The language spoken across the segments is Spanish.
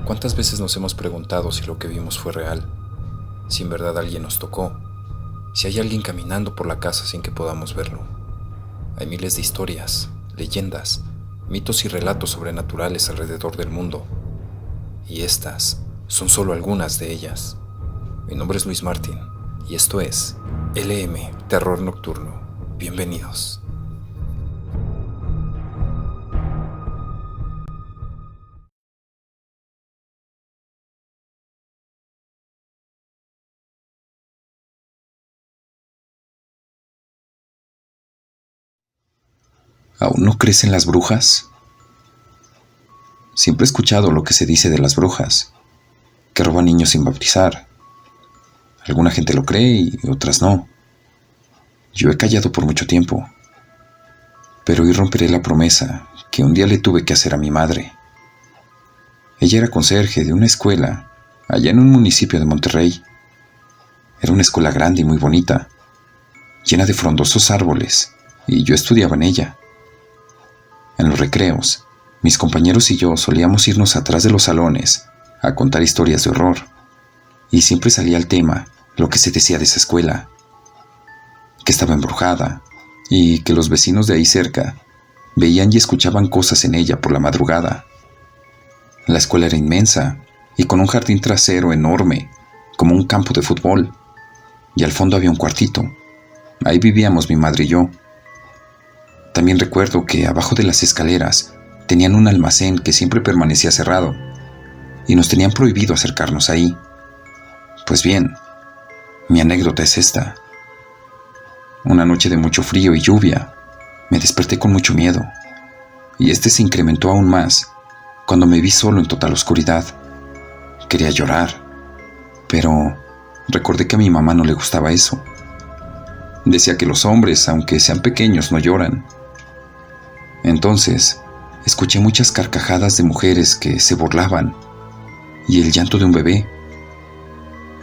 ¿Cuántas veces nos hemos preguntado si lo que vimos fue real? Si en verdad alguien nos tocó, si hay alguien caminando por la casa sin que podamos verlo. Hay miles de historias, leyendas, mitos y relatos sobrenaturales alrededor del mundo, y estas son solo algunas de ellas. Mi nombre es Luis Martín, y esto es LM Terror Nocturno. Bienvenidos. ¿Aún no crees en las brujas? Siempre he escuchado lo que se dice de las brujas, que roban niños sin bautizar. Alguna gente lo cree y otras no. Yo he callado por mucho tiempo, pero hoy romperé la promesa que un día le tuve que hacer a mi madre. Ella era conserje de una escuela allá en un municipio de Monterrey. Era una escuela grande y muy bonita, llena de frondosos árboles, y yo estudiaba en ella. En los recreos, mis compañeros y yo solíamos irnos atrás de los salones a contar historias de horror, y siempre salía al tema lo que se decía de esa escuela, que estaba embrujada, y que los vecinos de ahí cerca veían y escuchaban cosas en ella por la madrugada. La escuela era inmensa, y con un jardín trasero enorme, como un campo de fútbol, y al fondo había un cuartito. Ahí vivíamos mi madre y yo. También recuerdo que abajo de las escaleras tenían un almacén que siempre permanecía cerrado y nos tenían prohibido acercarnos ahí. Pues bien, mi anécdota es esta. Una noche de mucho frío y lluvia, me desperté con mucho miedo, y este se incrementó aún más cuando me vi solo en total oscuridad. Quería llorar, pero recordé que a mi mamá no le gustaba eso. Decía que los hombres, aunque sean pequeños, no lloran. Entonces, escuché muchas carcajadas de mujeres que se burlaban y el llanto de un bebé.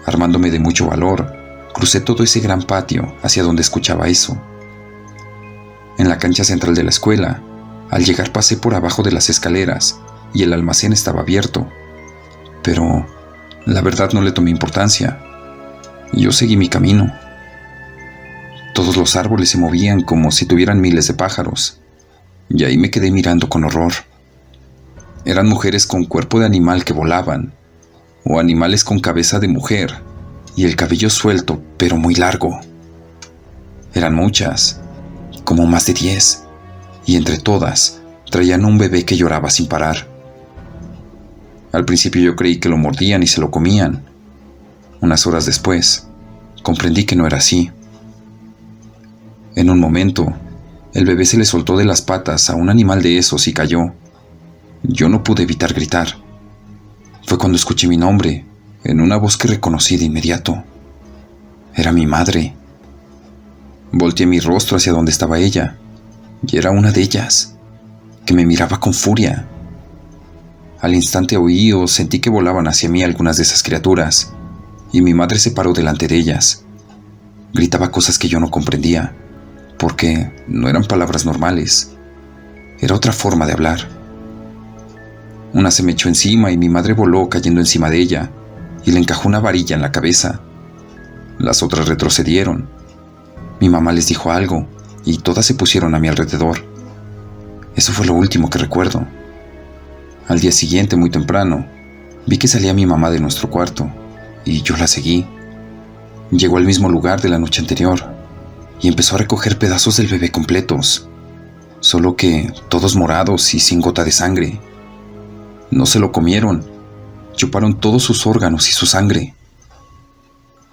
Armándome de mucho valor, crucé todo ese gran patio hacia donde escuchaba eso. En la cancha central de la escuela, al llegar pasé por abajo de las escaleras y el almacén estaba abierto, pero la verdad no le tomé importancia. Yo seguí mi camino. Todos los árboles se movían como si tuvieran miles de pájaros, y ahí me quedé mirando con horror. Eran mujeres con cuerpo de animal que volaban, o animales con cabeza de mujer y el cabello suelto pero muy largo. Eran muchas, como más de 10, y entre todas traían un bebé que lloraba sin parar. Al principio yo creí que lo mordían y se lo comían. Unas horas después, comprendí que no era así. En un momento, el bebé se le soltó de las patas a un animal de esos y cayó. Yo no pude evitar gritar. Fue cuando escuché mi nombre, en una voz que reconocí de inmediato. Era mi madre. Volteé mi rostro hacia donde estaba ella, y era una de ellas, que me miraba con furia. Al instante oí o sentí que volaban hacia mí algunas de esas criaturas, y mi madre se paró delante de ellas. Gritaba cosas que yo no comprendía, porque no eran palabras normales. Era otra forma de hablar. Una se me echó encima y mi madre voló cayendo encima de ella y le encajó una varilla en la cabeza. Las otras retrocedieron. Mi mamá les dijo algo y todas se pusieron a mi alrededor. Eso fue lo último que recuerdo. Al día siguiente, muy temprano, vi que salía mi mamá de nuestro cuarto y yo la seguí. Llegó al mismo lugar de la noche anterior y empezó a recoger pedazos del bebé completos, solo que todos morados y sin gota de sangre. No se lo comieron, chuparon todos sus órganos y su sangre.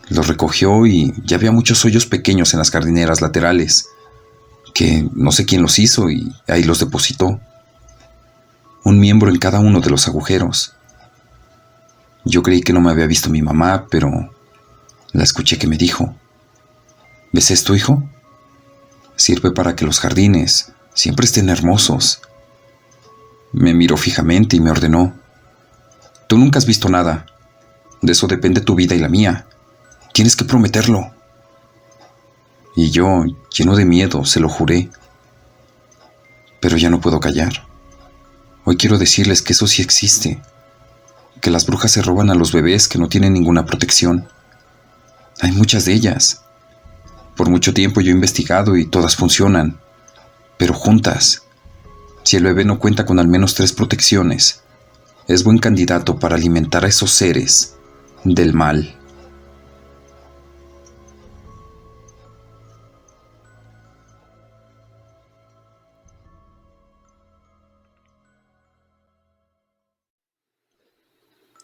Lo recogió y ya había muchos hoyos pequeños en las jardineras laterales, que no sé quién los hizo y ahí los depositó. Un miembro en cada uno de los agujeros. Yo creí que no me había visto mi mamá, pero la escuché que me dijo: ¿ves esto, hijo? Sirve para que los jardines siempre estén hermosos. Me miró fijamente y me ordenó: tú nunca has visto nada. De eso depende tu vida y la mía. Tienes que prometerlo. Y yo, lleno de miedo, se lo juré. Pero ya no puedo callar. Hoy quiero decirles que eso sí existe, que las brujas se roban a los bebés que no tienen ninguna protección. Hay muchas de ellas. Por mucho tiempo yo he investigado y todas funcionan, pero juntas. Si el bebé no cuenta con al menos 3 protecciones, es buen candidato para alimentar a esos seres del mal.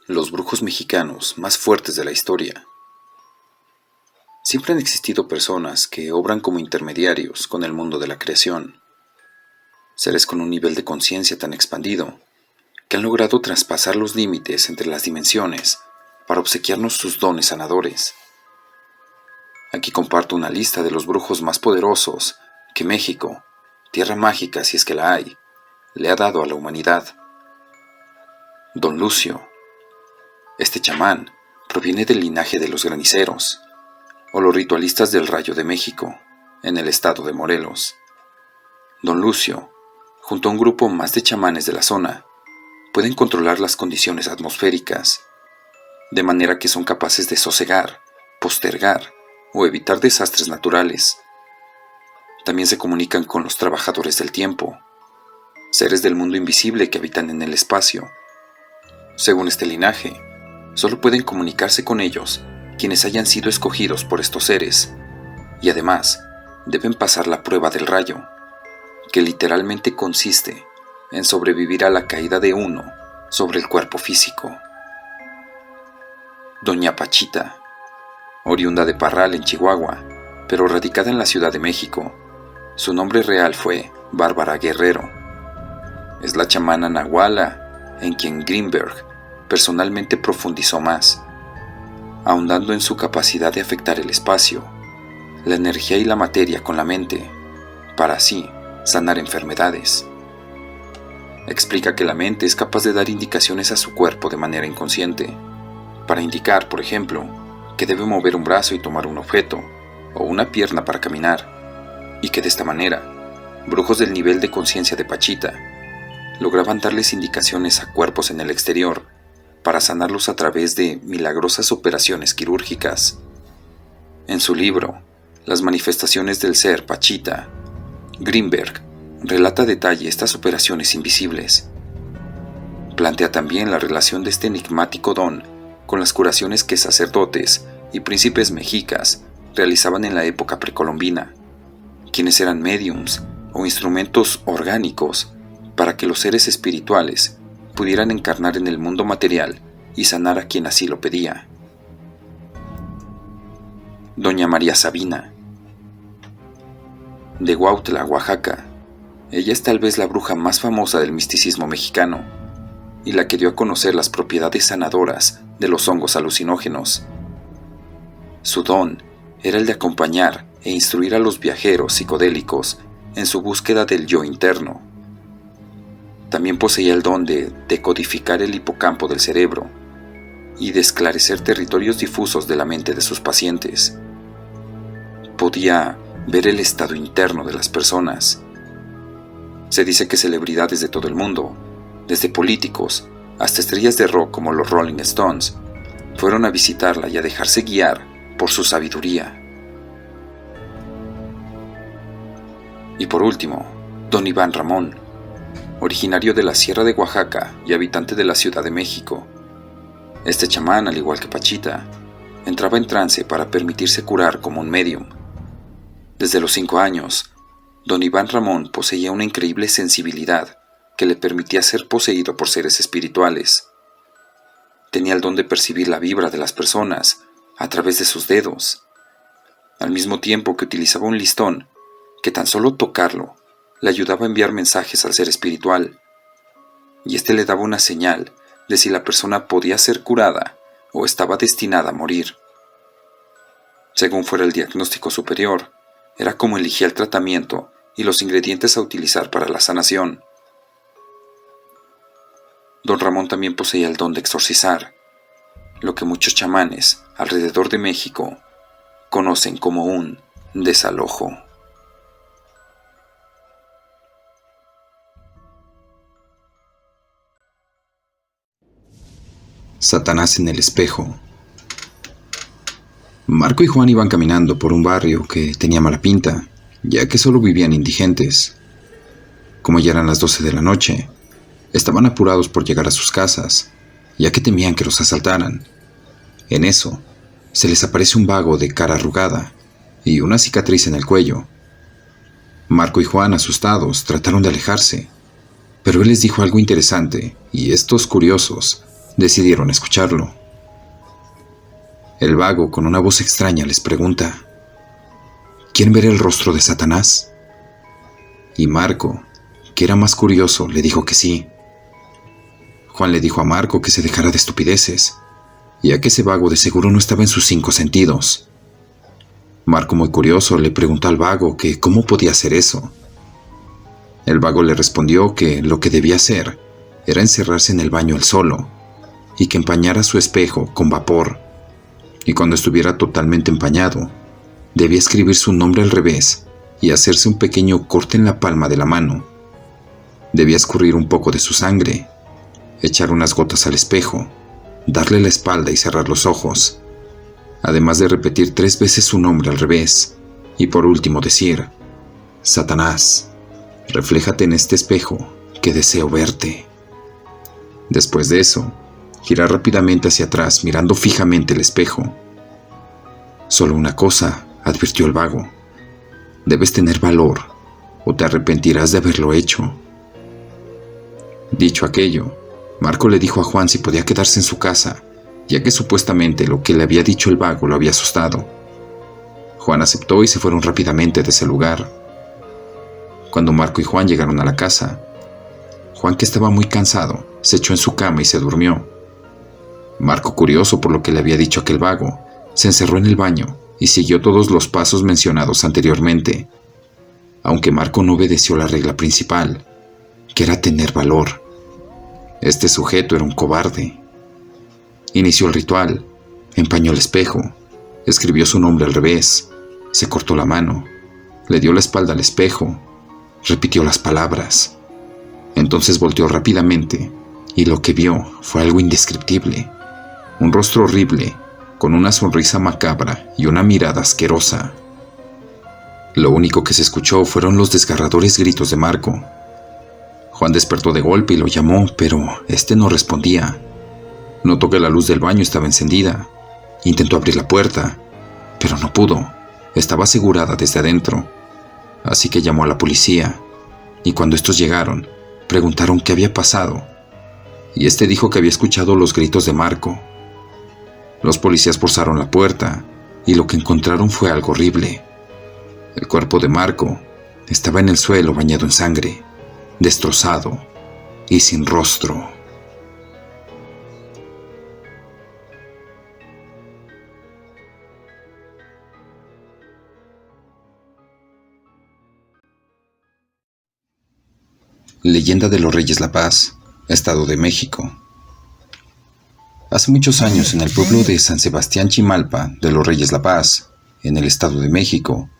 Los brujos mexicanos más fuertes de la historia. Siempre han existido personas que obran como intermediarios con el mundo de la creación. Seres con un nivel de conciencia tan expandido que han logrado traspasar los límites entre las dimensiones para obsequiarnos sus dones sanadores. Aquí comparto una lista de los brujos más poderosos que México, tierra mágica si es que la hay, le ha dado a la humanidad. Don Lucio. Este chamán proviene del linaje de los graniceros, o los ritualistas del Rayo de México, en el estado de Morelos. Don Lucio, junto a un grupo más de chamanes de la zona, pueden controlar las condiciones atmosféricas, de manera que son capaces de sosegar, postergar o evitar desastres naturales. También se comunican con los trabajadores del tiempo, seres del mundo invisible que habitan en el espacio. Según este linaje, solo pueden comunicarse con ellos quienes hayan sido escogidos por estos seres, y además deben pasar la prueba del rayo, que literalmente consiste en sobrevivir a la caída de uno sobre el cuerpo físico. Doña Pachita, oriunda de Parral en Chihuahua, pero radicada en la Ciudad de México. Su nombre real fue Bárbara Guerrero. Es la chamana nahuala en quien Greenberg personalmente profundizó más, ahondando en su capacidad de afectar el espacio, la energía y la materia con la mente, para así sanar enfermedades. Explica que la mente es capaz de dar indicaciones a su cuerpo de manera inconsciente, para indicar, por ejemplo, que debe mover un brazo y tomar un objeto, o una pierna para caminar, y que de esta manera, brujos del nivel de conciencia de Pachita lograban darles indicaciones a cuerpos en el exterior para sanarlos a través de milagrosas operaciones quirúrgicas. En su libro, Las manifestaciones del ser Pachita, Greenberg relata a detalle estas operaciones invisibles. Plantea también la relación de este enigmático don con las curaciones que sacerdotes y príncipes mexicas realizaban en la época precolombina, quienes eran médiums o instrumentos orgánicos para que los seres espirituales pudieran encarnar en el mundo material y sanar a quien así lo pedía. Doña María Sabina, de Huautla, Oaxaca. Ella es tal vez la bruja más famosa del misticismo mexicano y la que dio a conocer las propiedades sanadoras de los hongos alucinógenos. Su don era el de acompañar e instruir a los viajeros psicodélicos en su búsqueda del yo interno. También poseía el don de decodificar el hipocampo del cerebro y de esclarecer territorios difusos de la mente de sus pacientes. Podía ver el estado interno de las personas. Se dice que celebridades de todo el mundo, desde políticos hasta estrellas de rock como los Rolling Stones, fueron a visitarla y a dejarse guiar por su sabiduría. Y por último, don Iván Ramón, originario de la Sierra de Oaxaca y habitante de la Ciudad de México. Este chamán, al igual que Pachita, entraba en trance para permitirse curar como un médium. Desde los 5 años, don Iván Ramón poseía una increíble sensibilidad que le permitía ser poseído por seres espirituales. Tenía el don de percibir la vibra de las personas a través de sus dedos, al mismo tiempo que utilizaba un listón que tan solo tocarlo le ayudaba a enviar mensajes al ser espiritual, y este le daba una señal de si la persona podía ser curada o estaba destinada a morir. Según fuera el diagnóstico superior, era como elegía el tratamiento y los ingredientes a utilizar para la sanación. Don Ramón también poseía el don de exorcizar, lo que muchos chamanes alrededor de México conocen como un desalojo. Satanás en el espejo. Marco y Juan iban caminando por un barrio que tenía mala pinta, ya que solo vivían indigentes. Como ya eran las 12 de la noche, estaban apurados por llegar a sus casas, ya que temían que los asaltaran. En eso, se les aparece un vago de cara arrugada y una cicatriz en el cuello. Marco y Juan, asustados, trataron de alejarse, pero él les dijo algo interesante y estos curiosos decidieron escucharlo. El vago, con una voz extraña, les pregunta: ¿quieren ver el rostro de Satanás? Y Marco, que era más curioso, le dijo que sí. Juan le dijo a Marco que se dejara de estupideces, ya que ese vago de seguro no estaba en sus 5 sentidos. Marco, muy curioso, le preguntó al vago que cómo podía hacer eso. El vago le respondió que lo que debía hacer era encerrarse en el baño él solo y que empañara su espejo con vapor, y cuando estuviera totalmente empañado, debía escribir su nombre al revés y hacerse un pequeño corte en la palma de la mano. Debía escurrir un poco de su sangre, echar unas gotas al espejo, darle la espalda y cerrar los ojos, además de repetir 3 veces su nombre al revés, y por último decir: Satanás, refléjate en este espejo, que deseo verte. Después de eso, girar rápidamente hacia atrás mirando fijamente el espejo. Solo una cosa, advirtió el vago: debes tener valor, o te arrepentirás de haberlo hecho. Dicho aquello, Marco le dijo a Juan si podía quedarse en su casa, ya que supuestamente lo que le había dicho el vago lo había asustado. Juan aceptó y se fueron rápidamente de ese lugar. Cuando Marco y Juan llegaron a la casa, Juan, que estaba muy cansado, se echó en su cama y se durmió. Marco, curioso por lo que le había dicho aquel vago, se encerró en el baño y siguió todos los pasos mencionados anteriormente, aunque Marco no obedeció la regla principal, que era tener valor. Este sujeto era un cobarde. Inició el ritual, empañó el espejo, escribió su nombre al revés, se cortó la mano, le dio la espalda al espejo, repitió las palabras. Entonces volteó rápidamente y lo que vio fue algo indescriptible. Un rostro horrible, con una sonrisa macabra y una mirada asquerosa. Lo único que se escuchó fueron los desgarradores gritos de Marco. Juan despertó de golpe y lo llamó, pero este no respondía. Notó que la luz del baño estaba encendida. Intentó abrir la puerta, pero no pudo. Estaba asegurada desde adentro. Así que llamó a la policía, y cuando estos llegaron, preguntaron qué había pasado, y este dijo que había escuchado los gritos de Marco. Los policías forzaron la puerta, y lo que encontraron fue algo horrible. El cuerpo de Marco estaba en el suelo bañado en sangre, destrozado y sin rostro. Leyenda de los Reyes La Paz, Estado de México. Hace muchos años, en el pueblo de San Sebastián Chimalpa de los Reyes La Paz, en el Estado de México,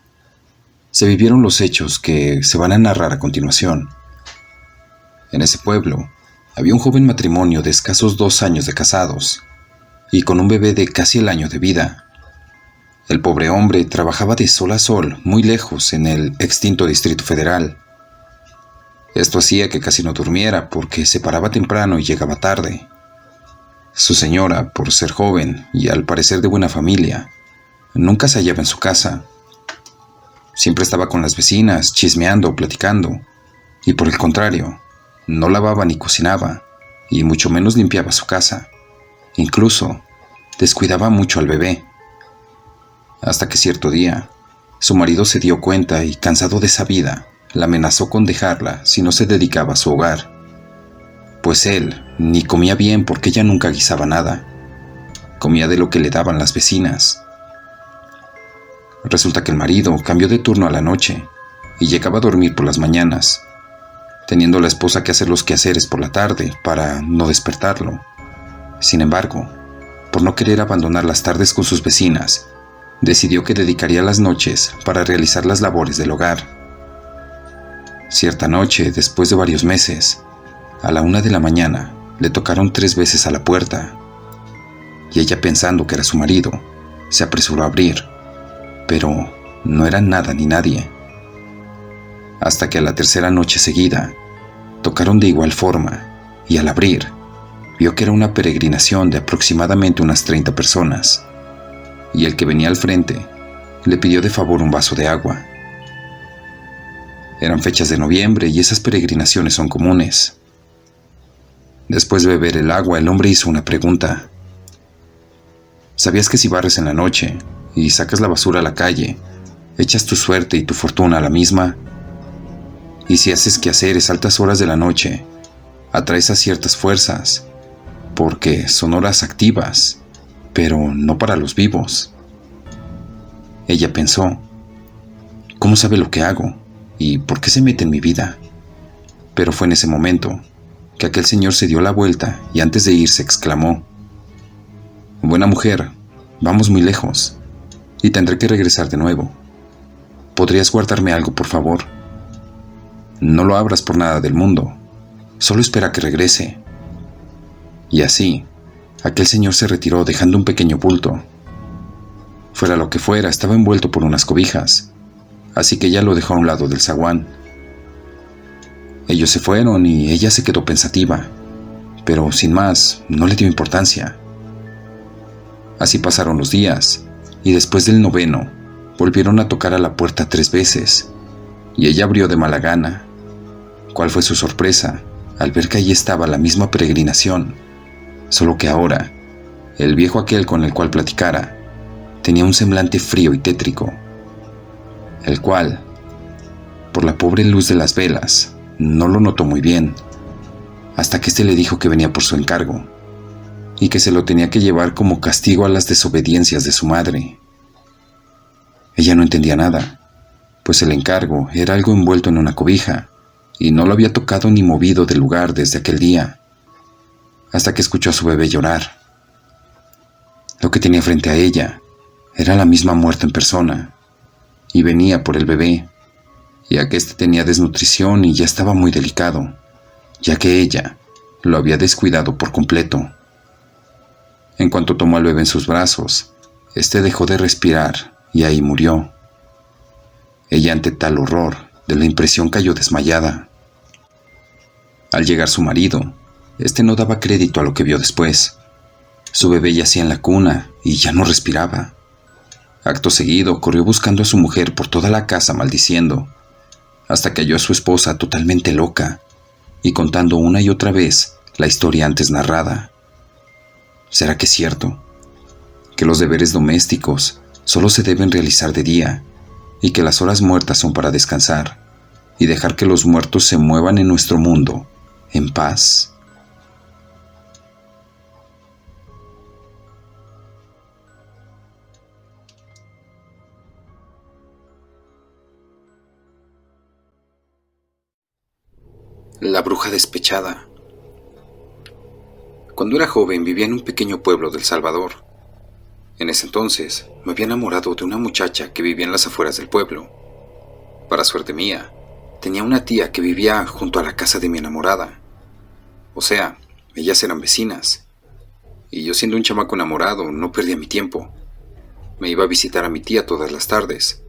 se vivieron los hechos que se van a narrar a continuación. En ese pueblo había un joven matrimonio de escasos 2 años de casados y con un bebé de casi el año de vida. El pobre hombre trabajaba de sol a sol muy lejos en el extinto Distrito Federal. Esto hacía que casi no durmiera porque se paraba temprano y llegaba tarde. Su señora, por ser joven y al parecer de buena familia, nunca se hallaba en su casa. Siempre estaba con las vecinas, chismeando, platicando, y por el contrario, no lavaba ni cocinaba, y mucho menos limpiaba su casa. Incluso, descuidaba mucho al bebé. Hasta que cierto día, su marido se dio cuenta y, cansado de esa vida, la amenazó con dejarla si no se dedicaba a su hogar. Pues él ni comía bien porque ella nunca guisaba nada. Comía de lo que le daban las vecinas. Resulta que el marido cambió de turno a la noche y llegaba a dormir por las mañanas, teniendo la esposa que hacer los quehaceres por la tarde para no despertarlo. Sin embargo, por no querer abandonar las tardes con sus vecinas, decidió que dedicaría las noches para realizar las labores del hogar. Cierta noche, después de varios meses, a la 1 de la mañana, le tocaron 3 veces a la puerta, y ella, pensando que era su marido, se apresuró a abrir, pero no era nada ni nadie. Hasta que a la tercera noche seguida tocaron de igual forma, y al abrir, vio que era una peregrinación de aproximadamente unas 30 personas, y el que venía al frente le pidió de favor un vaso de agua. Eran fechas de noviembre y esas peregrinaciones son comunes. Después de beber el agua, el hombre hizo una pregunta. ¿Sabías que si barres en la noche y sacas la basura a la calle, echas tu suerte y tu fortuna a la misma? Y si haces quehaceres a altas horas de la noche, atraes a ciertas fuerzas, porque son horas activas, pero no para los vivos. Ella pensó, ¿cómo sabe lo que hago? ¿Y por qué se mete en mi vida? Pero fue en ese momento que aquel señor se dio la vuelta y antes de irse exclamó, «Buena mujer, vamos muy lejos y tendré que regresar de nuevo. ¿Podrías guardarme algo, por favor? No lo abras por nada del mundo, solo espera que regrese». Y así, aquel señor se retiró dejando un pequeño bulto. Fuera lo que fuera, estaba envuelto por unas cobijas, así que ella lo dejó a un lado del zaguán. Ellos se fueron y ella se quedó pensativa, pero sin más, no le dio importancia. Así pasaron los días, y después del 9º, volvieron a tocar a la puerta 3 veces, y ella abrió de mala gana. ¿Cuál fue su sorpresa al ver que allí estaba la misma peregrinación, solo que ahora, el viejo aquel con el cual platicara, tenía un semblante frío y tétrico, el cual, por la pobre luz de las velas, no lo notó muy bien, hasta que éste le dijo que venía por su encargo, y que se lo tenía que llevar como castigo a las desobediencias de su madre. Ella no entendía nada, pues el encargo era algo envuelto en una cobija, y no lo había tocado ni movido del lugar desde aquel día, hasta que escuchó a su bebé llorar. Lo que tenía frente a ella era la misma muerte en persona, y venía por el bebé, ya que éste tenía desnutrición y ya estaba muy delicado, ya que ella lo había descuidado por completo. En cuanto tomó al bebé en sus brazos, éste dejó de respirar y ahí murió. Ella, ante tal horror de la impresión, cayó desmayada. Al llegar su marido, éste no daba crédito a lo que vio después. Su bebé yacía en la cuna y ya no respiraba. Acto seguido, corrió buscando a su mujer por toda la casa, maldiciendo, hasta que halló a su esposa totalmente loca y contando una y otra vez la historia antes narrada. ¿Será que es cierto? Que los deberes domésticos solo se deben realizar de día y que las horas muertas son para descansar y dejar que los muertos se muevan en nuestro mundo en paz. La bruja despechada. Cuando era joven vivía en un pequeño pueblo del Salvador. En ese entonces me había enamorado de una muchacha que vivía en las afueras del pueblo. Para suerte mía, tenía una tía que vivía junto a la casa de mi enamorada. O sea, ellas eran vecinas. Y yo, siendo un chamaco enamorado, no perdía mi tiempo. Me iba a visitar a mi tía todas las tardes,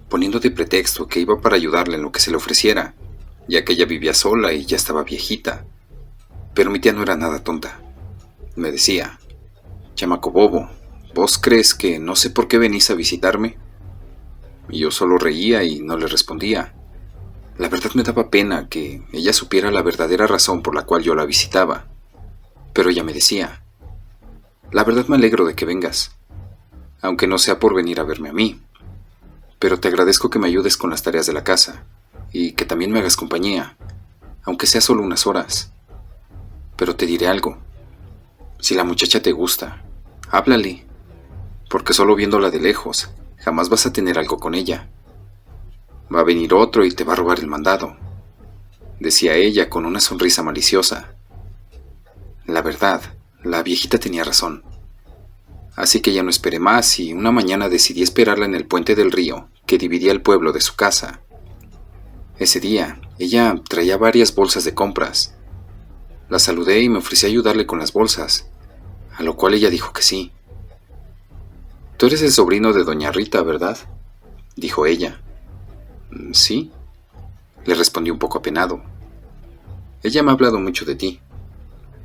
poniendo de pretexto que iba para ayudarle en lo que se le ofreciera, ya que ella vivía sola y ya estaba viejita. Pero mi tía no era nada tonta. Me decía, «Chamaco bobo, ¿vos crees que no sé por qué venís a visitarme?» Y yo solo reía y no le respondía. La verdad me daba pena que ella supiera la verdadera razón por la cual yo la visitaba. Pero ella me decía, «La verdad me alegro de que vengas, aunque no sea por venir a verme a mí. Pero te agradezco que me ayudes con las tareas de la casa y que también me hagas compañía, aunque sea solo unas horas. Pero te diré algo. Si la muchacha te gusta, háblale, porque solo viéndola de lejos, jamás vas a tener algo con ella. Va a venir otro y te va a robar el mandado», decía ella con una sonrisa maliciosa. La verdad, la viejita tenía razón. Así que ya no esperé más y una mañana decidí esperarla en el puente del río que dividía el pueblo de su casa. Ese día, ella traía varias bolsas de compras. La saludé y me ofrecí a ayudarle con las bolsas, a lo cual ella dijo que sí. «Tú eres el sobrino de doña Rita, ¿verdad?», dijo ella. «Sí», le respondí un poco apenado. «Ella me ha hablado mucho de ti.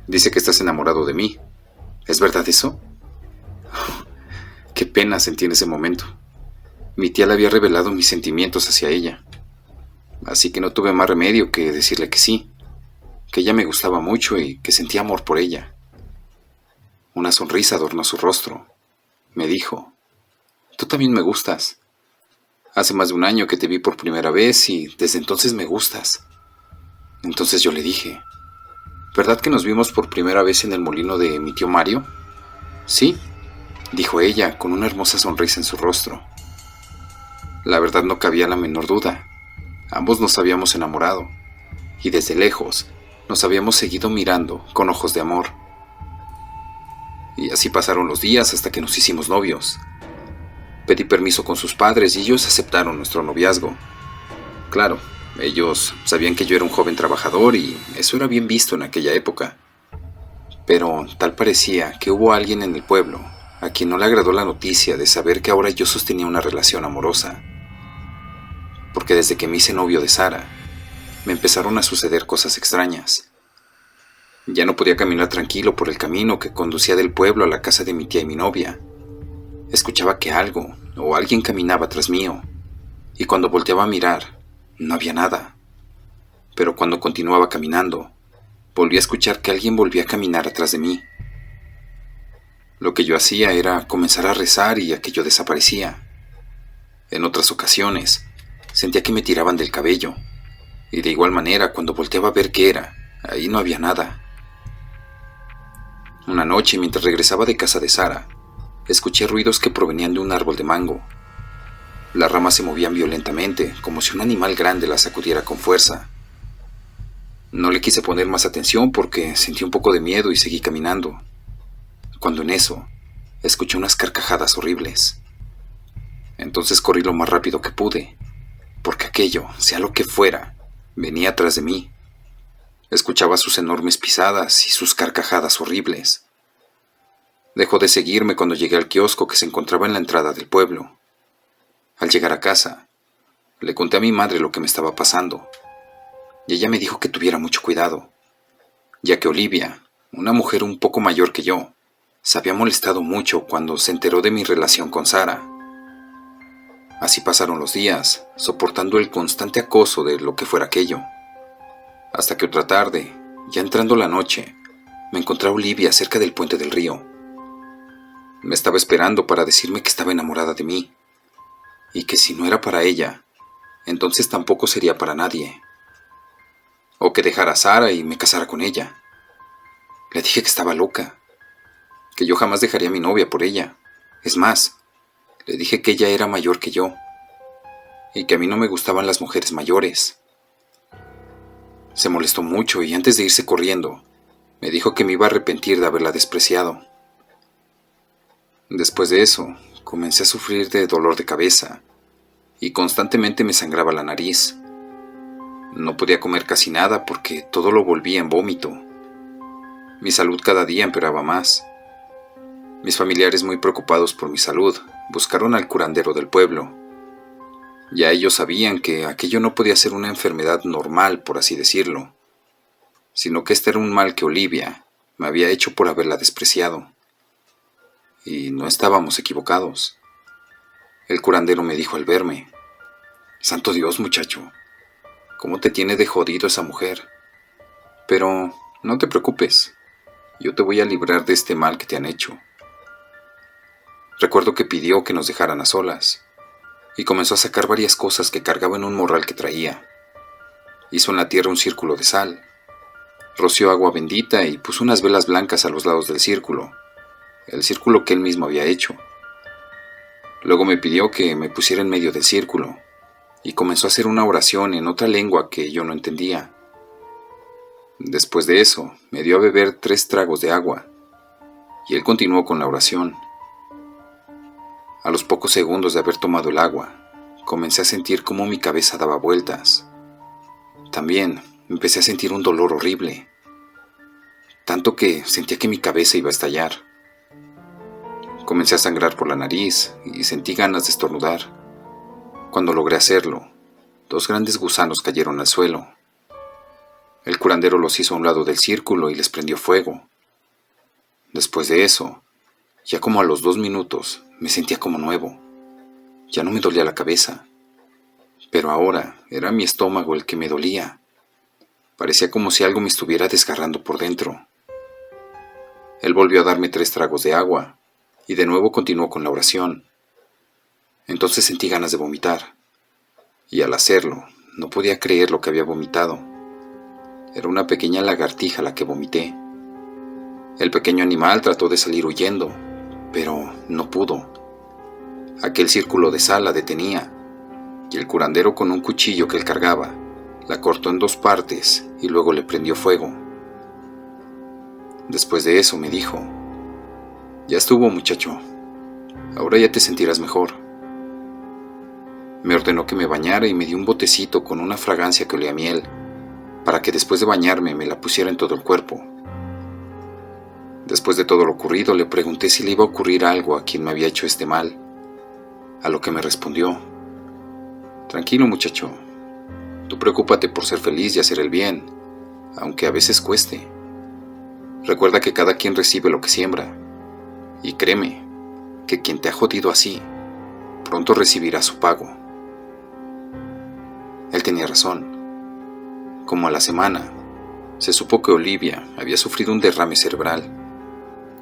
Dice que estás enamorado de mí. ¿Es verdad eso?». Qué pena sentí en ese momento. Mi tía le había revelado mis sentimientos hacia ella. Así que no tuve más remedio que decirle que sí, que ella me gustaba mucho y que sentía amor por ella. Una sonrisa adornó su rostro. Me dijo: «Tú también me gustas. Hace más de un año que te vi por primera vez y desde entonces me gustas». Entonces yo le dije: «¿Verdad que nos vimos por primera vez en el molino de mi tío Mario?». «Sí», dijo ella con una hermosa sonrisa en su rostro. La verdad no cabía la menor duda. Ambos nos habíamos enamorado, y desde lejos nos habíamos seguido mirando con ojos de amor. Y así pasaron los días hasta que nos hicimos novios. Pedí permiso con sus padres y ellos aceptaron nuestro noviazgo. Claro, ellos sabían que yo era un joven trabajador y eso era bien visto en aquella época. Pero tal parecía que hubo alguien en el pueblo a quien no le agradó la noticia de saber que ahora yo sostenía una relación amorosa. Porque desde que me hice novio de Sara, me empezaron a suceder cosas extrañas. Ya no podía caminar tranquilo por el camino que conducía del pueblo a la casa de mi tía y mi novia. Escuchaba que algo o alguien caminaba tras mío, y cuando volteaba a mirar, no había nada. Pero cuando continuaba caminando, volví a escuchar que alguien volvía a caminar atrás de mí. Lo que yo hacía era comenzar a rezar y aquello desaparecía. En otras ocasiones, sentía que me tiraban del cabello, y de igual manera cuando volteaba a ver qué era, ahí no había nada. Una noche, mientras regresaba de casa de Sara, escuché ruidos que provenían de un árbol de mango. Las ramas se movían violentamente, como si un animal grande las sacudiera con fuerza. No le quise poner más atención porque sentí un poco de miedo y seguí caminando. Cuando en eso, escuché unas carcajadas horribles. Entonces corrí lo más rápido que pude, porque aquello, sea lo que fuera, venía atrás de mí. Escuchaba sus enormes pisadas y sus carcajadas horribles. Dejó de seguirme cuando llegué al kiosco que se encontraba en la entrada del pueblo. Al llegar a casa, le conté a mi madre lo que me estaba pasando, y ella me dijo que tuviera mucho cuidado, ya que Olivia, una mujer un poco mayor que yo, se había molestado mucho cuando se enteró de mi relación con Sara. Así pasaron los días, soportando el constante acoso de lo que fuera aquello, hasta que otra tarde, ya entrando la noche, me encontré a Olivia cerca del puente del río. Me estaba esperando para decirme que estaba enamorada de mí, y que si no era para ella, entonces tampoco sería para nadie. O que dejara a Sara y me casara con ella. Le dije que estaba loca, que yo jamás dejaría a mi novia por ella. Es más, le dije que ella era mayor que yo, y que a mí no me gustaban las mujeres mayores. Se molestó mucho y antes de irse corriendo, me dijo que me iba a arrepentir de haberla despreciado. Después de eso, comencé a sufrir de dolor de cabeza, y constantemente me sangraba la nariz. No podía comer casi nada porque todo lo volvía en vómito. Mi salud cada día empeoraba más. Mis familiares, muy preocupados por mi salud, buscaron al curandero del pueblo. Ya ellos sabían que aquello no podía ser una enfermedad normal, por así decirlo, sino que este era un mal que Olivia me había hecho por haberla despreciado. Y no estábamos equivocados. El curandero me dijo al verme: «Santo Dios, muchacho, ¿cómo te tiene de jodido esa mujer? Pero no te preocupes, yo te voy a librar de este mal que te han hecho». Recuerdo que pidió que nos dejaran a solas, y comenzó a sacar varias cosas que cargaba en un morral que traía. Hizo en la tierra un círculo de sal, roció agua bendita y puso unas velas blancas a los lados del círculo, el círculo que él mismo había hecho. Luego me pidió que me pusiera en medio del círculo, y comenzó a hacer una oración en otra lengua que yo no entendía. Después de eso, me dio a beber 3 tragos de agua, y él continuó con la oración. A los pocos segundos de haber tomado el agua, comencé a sentir cómo mi cabeza daba vueltas. También empecé a sentir un dolor horrible, tanto que sentía que mi cabeza iba a estallar. Comencé a sangrar por la nariz y sentí ganas de estornudar. Cuando logré hacerlo, 2 grandes gusanos cayeron al suelo. El curandero los hizo a un lado del círculo y les prendió fuego. Después de eso, ya como a los 2 minutos, me sentía como nuevo. Ya no me dolía la cabeza, pero ahora era mi estómago el que me dolía. Parecía como si algo me estuviera desgarrando por dentro. Él volvió a darme 3 tragos de agua y de nuevo continuó con la oración. Entonces sentí ganas de vomitar, y al hacerlo, no podía creer lo que había vomitado. Era una pequeña lagartija la que vomité. El pequeño animal trató de salir huyendo, pero no pudo. Aquel círculo de sal la detenía, y el curandero, con un cuchillo que él cargaba, la cortó en 2 partes y luego le prendió fuego. Después de eso me dijo: «Ya estuvo, muchacho. Ahora ya te sentirás mejor». Me ordenó que me bañara y me dio un botecito con una fragancia que olía a miel, para que después de bañarme me la pusiera en todo el cuerpo. Después de todo lo ocurrido, le pregunté si le iba a ocurrir algo a quien me había hecho este mal, a lo que me respondió: «Tranquilo, muchacho. Tú preocúpate por ser feliz y hacer el bien, aunque a veces cueste. Recuerda que cada quien recibe lo que siembra, y créeme que quien te ha jodido así, pronto recibirá su pago». Él tenía razón. Como a la semana, se supo que Olivia había sufrido un derrame cerebral,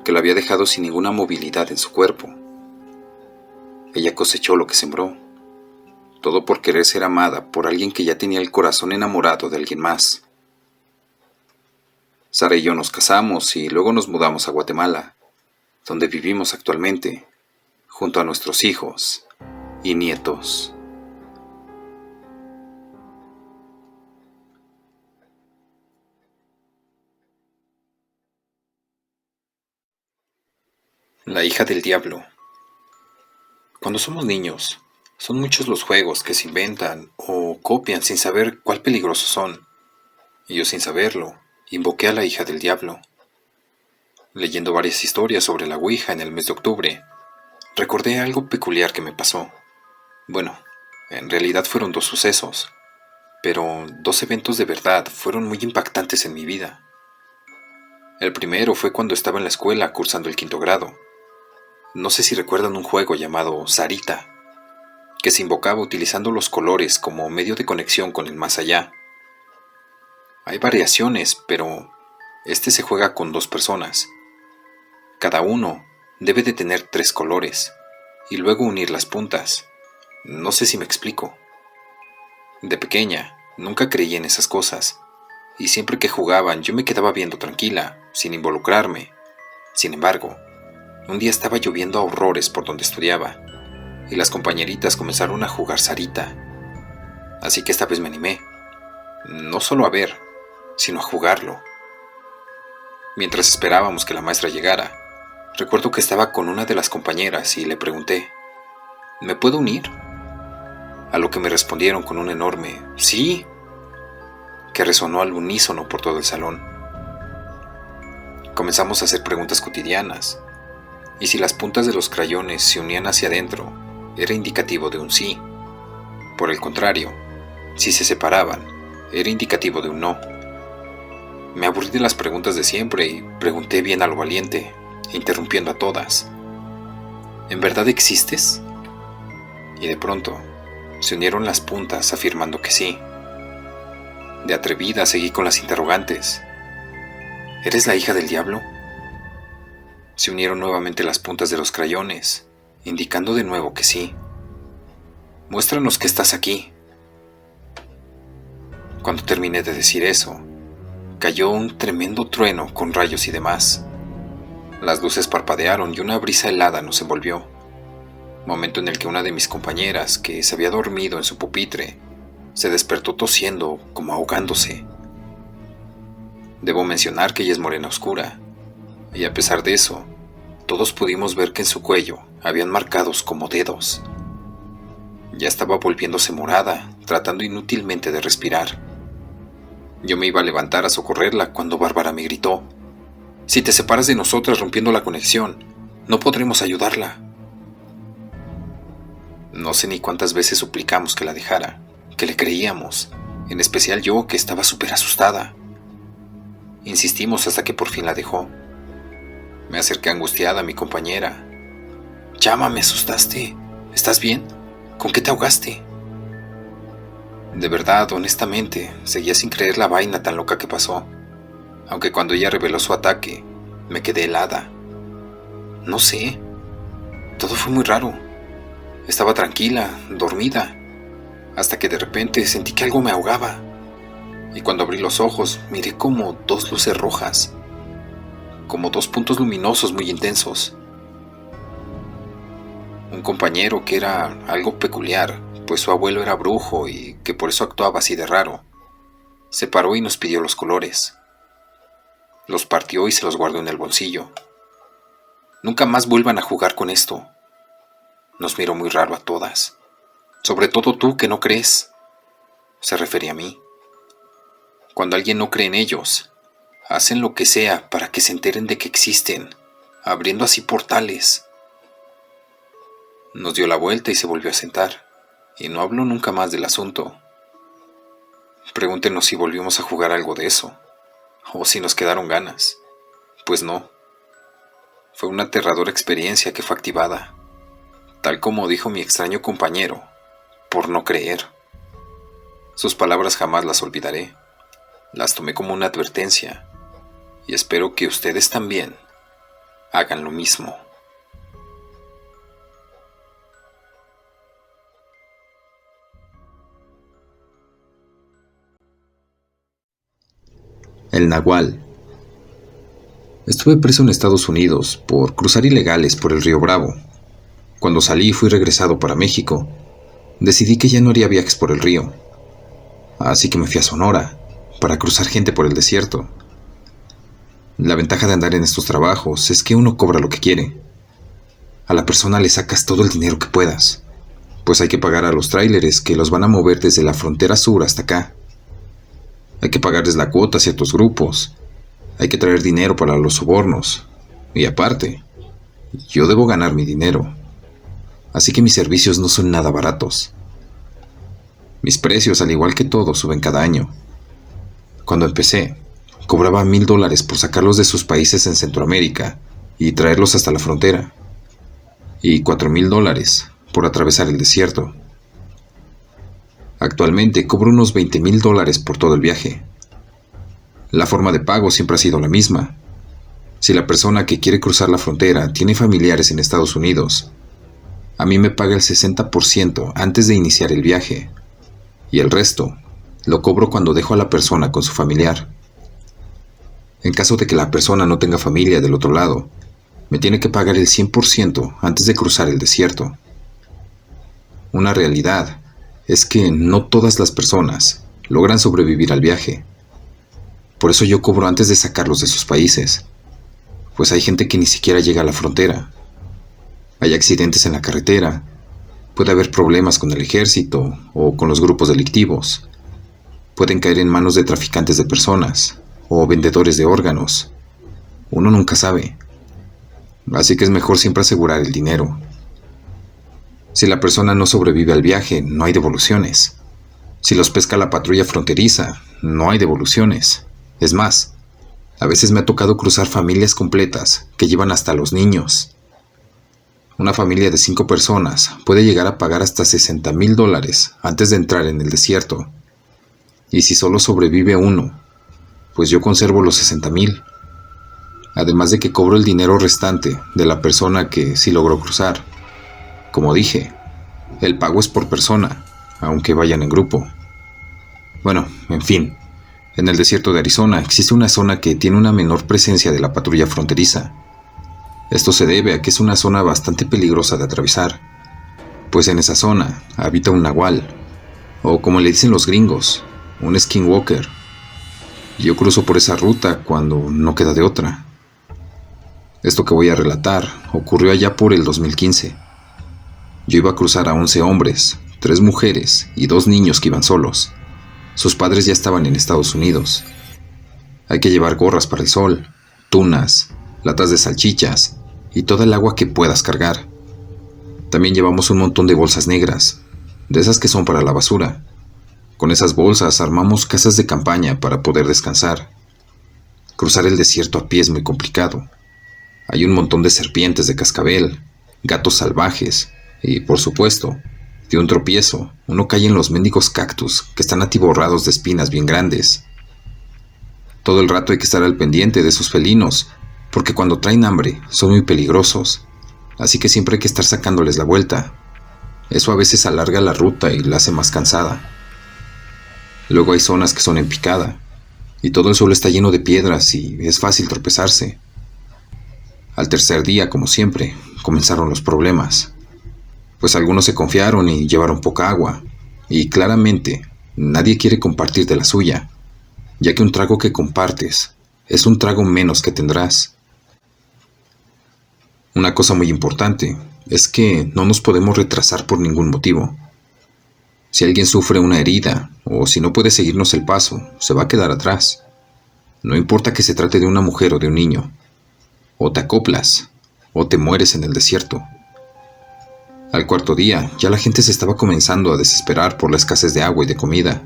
que la había dejado sin ninguna movilidad en su cuerpo. Ella cosechó lo que sembró, todo por querer ser amada por alguien que ya tenía el corazón enamorado de alguien más. Sara y yo nos casamos y luego nos mudamos a Guatemala, donde vivimos actualmente, junto a nuestros hijos y nietos. La hija del diablo. Cuando somos niños, son muchos los juegos que se inventan o copian sin saber cuál peligrosos son. Y yo, sin saberlo, invoqué a la hija del diablo. Leyendo varias historias sobre la Ouija en el mes de octubre, recordé algo peculiar que me pasó. Bueno, en realidad fueron 2 sucesos, pero 2 eventos de verdad fueron muy impactantes en mi vida. El primero fue cuando estaba en la escuela cursando el 5º grado. No sé si recuerdan un juego llamado Sarita, que se invocaba utilizando los colores como medio de conexión con el más allá. Hay variaciones, pero este se juega con 2 personas. Cada uno debe de tener 3 colores y luego unir las puntas. No sé si me explico. De pequeña, nunca creí en esas cosas, y siempre que jugaban yo me quedaba viendo tranquila, sin involucrarme. Sin embargo, un día estaba lloviendo a horrores por donde estudiaba, y las compañeritas comenzaron a jugar Sarita. Así que esta vez me animé, no solo a ver, sino a jugarlo. Mientras esperábamos que la maestra llegara, recuerdo que estaba con una de las compañeras y le pregunté: «¿Me puedo unir?». A lo que me respondieron con un enorme «sí», que resonó al unísono por todo el salón. Comenzamos a hacer preguntas cotidianas, y si las puntas de los crayones se unían hacia adentro, era indicativo de un sí. Por el contrario, si se separaban, era indicativo de un no. Me aburrí de las preguntas de siempre y pregunté bien a lo valiente, interrumpiendo a todas: «¿En verdad existes?». Y de pronto, se unieron las puntas afirmando que sí. De atrevida seguí con las interrogantes: «¿Eres la hija del diablo?». Se unieron nuevamente las puntas de los crayones, indicando de nuevo que sí. «Muéstranos que estás aquí». Cuando terminé de decir eso, cayó un tremendo trueno con rayos y demás. Las luces parpadearon y una brisa helada nos envolvió, momento en el que una de mis compañeras, que se había dormido en su pupitre, se despertó tosiendo, como ahogándose. Debo mencionar que ella es morena oscura, y a pesar de eso, todos pudimos ver que en su cuello habían marcados como dedos. Ya estaba volviéndose morada, tratando inútilmente de respirar. Yo me iba a levantar a socorrerla cuando Bárbara me gritó: «Si te separas de nosotras rompiendo la conexión, No podremos ayudarla. No sé ni cuántas veces suplicamos que la dejara, que le creíamos, en especial yo, que estaba súper asustada. Insistimos hasta que por fin la dejó. Me acerqué angustiada a mi compañera. Llama, me asustaste. ¿Estás bien? ¿Con qué te ahogaste? De verdad, honestamente, seguía sin creer la vaina tan loca que pasó, aunque cuando ella reveló su ataque, me quedé helada. No sé, todo fue muy raro. Estaba tranquila, dormida, hasta que de repente sentí que algo me ahogaba, y cuando abrí los ojos miré como dos luces rojas, como dos puntos luminosos muy intensos. Un compañero que era algo peculiar, pues su abuelo era brujo y que por eso actuaba así de raro, se paró y nos pidió los colores. Los partió y se los guardó en el bolsillo. Nunca más vuelvan a jugar con esto. Nos miró muy raro a todas. Sobre todo tú, que no crees. Se refería a mí. Cuando alguien no cree en ellos, hacen lo que sea para que se enteren de que existen, abriendo así portales. Nos dio la vuelta y se volvió a sentar, y no habló nunca más del asunto. Pregúntenos si volvimos a jugar algo de eso, o si nos quedaron ganas. Pues no. Fue una aterradora experiencia que fue activada, tal como dijo mi extraño compañero, por no creer. Sus palabras jamás las olvidaré. Las tomé como una advertencia, y espero que ustedes también hagan lo mismo. El Nahual. Estuve preso en Estados Unidos por cruzar ilegales por el río Bravo. Cuando salí y fui regresado para México, decidí que ya no haría viajes por el río. Así que me fui a Sonora para cruzar gente por el desierto. La ventaja de andar en estos trabajos es que uno cobra lo que quiere. A la persona le sacas todo el dinero que puedas, pues hay que pagar a los tráileres que los van a mover desde la frontera sur hasta acá. Hay que pagarles la cuota a ciertos grupos. Hay que traer dinero para los sobornos. Y aparte, yo debo ganar mi dinero. Así que mis servicios no son nada baratos. Mis precios, al igual que todos, suben cada año. Cuando empecé, cobraba $1,000 por sacarlos de sus países en Centroamérica y traerlos hasta la frontera. Y $4,000 por atravesar el desierto. Actualmente cobro unos $20,000 por todo el viaje. La forma de pago siempre ha sido la misma. Si la persona que quiere cruzar la frontera tiene familiares en Estados Unidos, a mí me paga el 60% antes de iniciar el viaje, y el resto lo cobro cuando dejo a la persona con su familiar. En caso de que la persona no tenga familia del otro lado, me tiene que pagar el 100% antes de cruzar el desierto. Una realidad es que no todas las personas logran sobrevivir al viaje. Por eso yo cobro antes de sacarlos de sus países, pues hay gente que ni siquiera llega a la frontera. Hay accidentes en la carretera, puede haber problemas con el ejército o con los grupos delictivos, pueden caer en manos de traficantes de personas o vendedores de órganos. Uno nunca sabe. Así que es mejor siempre asegurar el dinero. Si la persona no sobrevive al viaje, no hay devoluciones. Si los pesca la patrulla fronteriza, no hay devoluciones. Es más, a veces me ha tocado cruzar familias completas que llevan hasta los niños. Una familia de 5 personas puede llegar a pagar hasta $60,000 antes de entrar en el desierto. Y si solo sobrevive uno, pues yo conservo los 60,000. Además de que cobro el dinero restante de la persona que sí logró cruzar. Como dije, el pago es por persona, aunque vayan en grupo. Bueno, en fin. En el desierto de Arizona existe una zona que tiene una menor presencia de la patrulla fronteriza. Esto se debe a que es una zona bastante peligrosa de atravesar, pues en esa zona habita un nahual, o como le dicen los gringos, un skinwalker. Yo cruzo por esa ruta cuando no queda de otra. Esto que voy a relatar ocurrió allá por el 2015. Yo iba a cruzar a 11 hombres, 3 mujeres y 2 niños que iban solos. Sus padres ya estaban en Estados Unidos. Hay que llevar gorras para el sol, tunas, latas de salchichas, y toda el agua que puedas cargar. También llevamos un montón de bolsas negras, de esas que son para la basura. Con esas bolsas armamos casas de campaña para poder descansar. Cruzar el desierto a pie es muy complicado. Hay un montón de serpientes de cascabel, gatos salvajes y, por supuesto, de un tropiezo, uno cae en los mendigos cactus que están atiborrados de espinas bien grandes. Todo el rato hay que estar al pendiente de esos felinos, porque cuando traen hambre son muy peligrosos, así que siempre hay que estar sacándoles la vuelta. Eso a veces alarga la ruta y la hace más cansada. Luego hay zonas que son en picada, y todo el suelo está lleno de piedras y es fácil tropezarse. Al tercer día, como siempre, comenzaron los problemas, pues algunos se confiaron y llevaron poca agua, y claramente nadie quiere compartir de la suya, ya que un trago que compartes es un trago menos que tendrás. Una cosa muy importante es que no nos podemos retrasar por ningún motivo. Si alguien sufre una herida o si no puede seguirnos el paso, se va a quedar atrás. No importa que se trate de una mujer o de un niño. O te acoplas o te mueres en el desierto. Al cuarto día ya la gente se estaba comenzando a desesperar por la escasez de agua y de comida.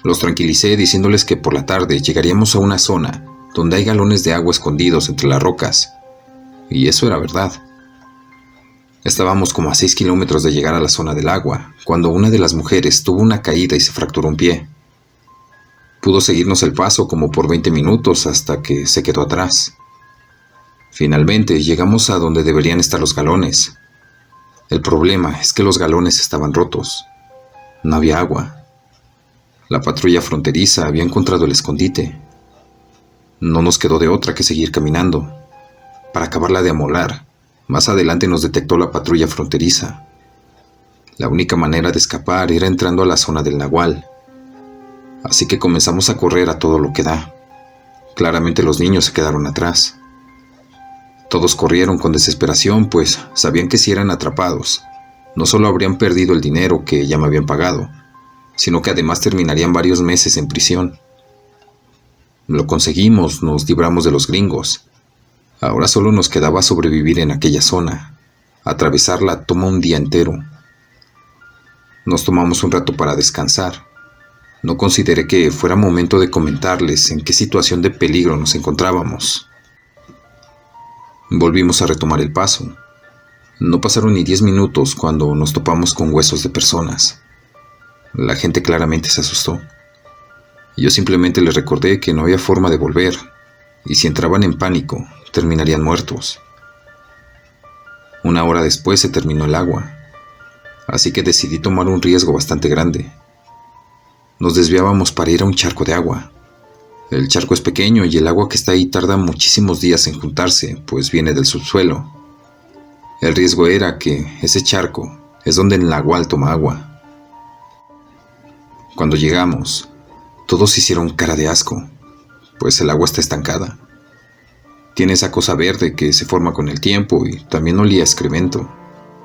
Los tranquilicé diciéndoles que por la tarde llegaríamos a una zona donde hay galones de agua escondidos entre las rocas. Y eso era verdad. Estábamos como a 6 kilómetros de llegar a la zona del agua, cuando una de las mujeres tuvo una caída y se fracturó un pie. Pudo seguirnos el paso como por 20 minutos hasta que se quedó atrás. Finalmente llegamos a donde deberían estar los galones. El problema es que los galones estaban rotos. No había agua. La patrulla fronteriza había encontrado el escondite. No nos quedó de otra que seguir caminando. Para acabarla de amolar, más adelante nos detectó la patrulla fronteriza. La única manera de escapar era entrando a la zona del Nahual. Así que comenzamos a correr a todo lo que da. Claramente los niños se quedaron atrás. Todos corrieron con desesperación, pues sabían que si eran atrapados, no solo habrían perdido el dinero que ya me habían pagado, sino que además terminarían varios meses en prisión. Lo conseguimos, nos libramos de los gringos. Ahora solo nos quedaba sobrevivir en aquella zona. Atravesarla toma un día entero. Nos tomamos un rato para descansar. No consideré que fuera momento de comentarles en qué situación de peligro nos encontrábamos. Volvimos a retomar el paso. No pasaron ni 10 minutos cuando nos topamos con huesos de personas. La gente claramente se asustó. Yo simplemente les recordé que no había forma de volver, y si entraban en pánico, terminarían muertos. Una hora después se terminó el agua, así que decidí tomar un riesgo bastante grande. Nos desviábamos para ir a un charco de agua. El charco es pequeño y el agua que está ahí tarda muchísimos días en juntarse, pues viene del subsuelo. El riesgo era que ese charco es donde el Nahual toma agua. Cuando llegamos, todos hicieron cara de asco, pues el agua está estancada. Tiene esa cosa verde que se forma con el tiempo y también olía a excremento.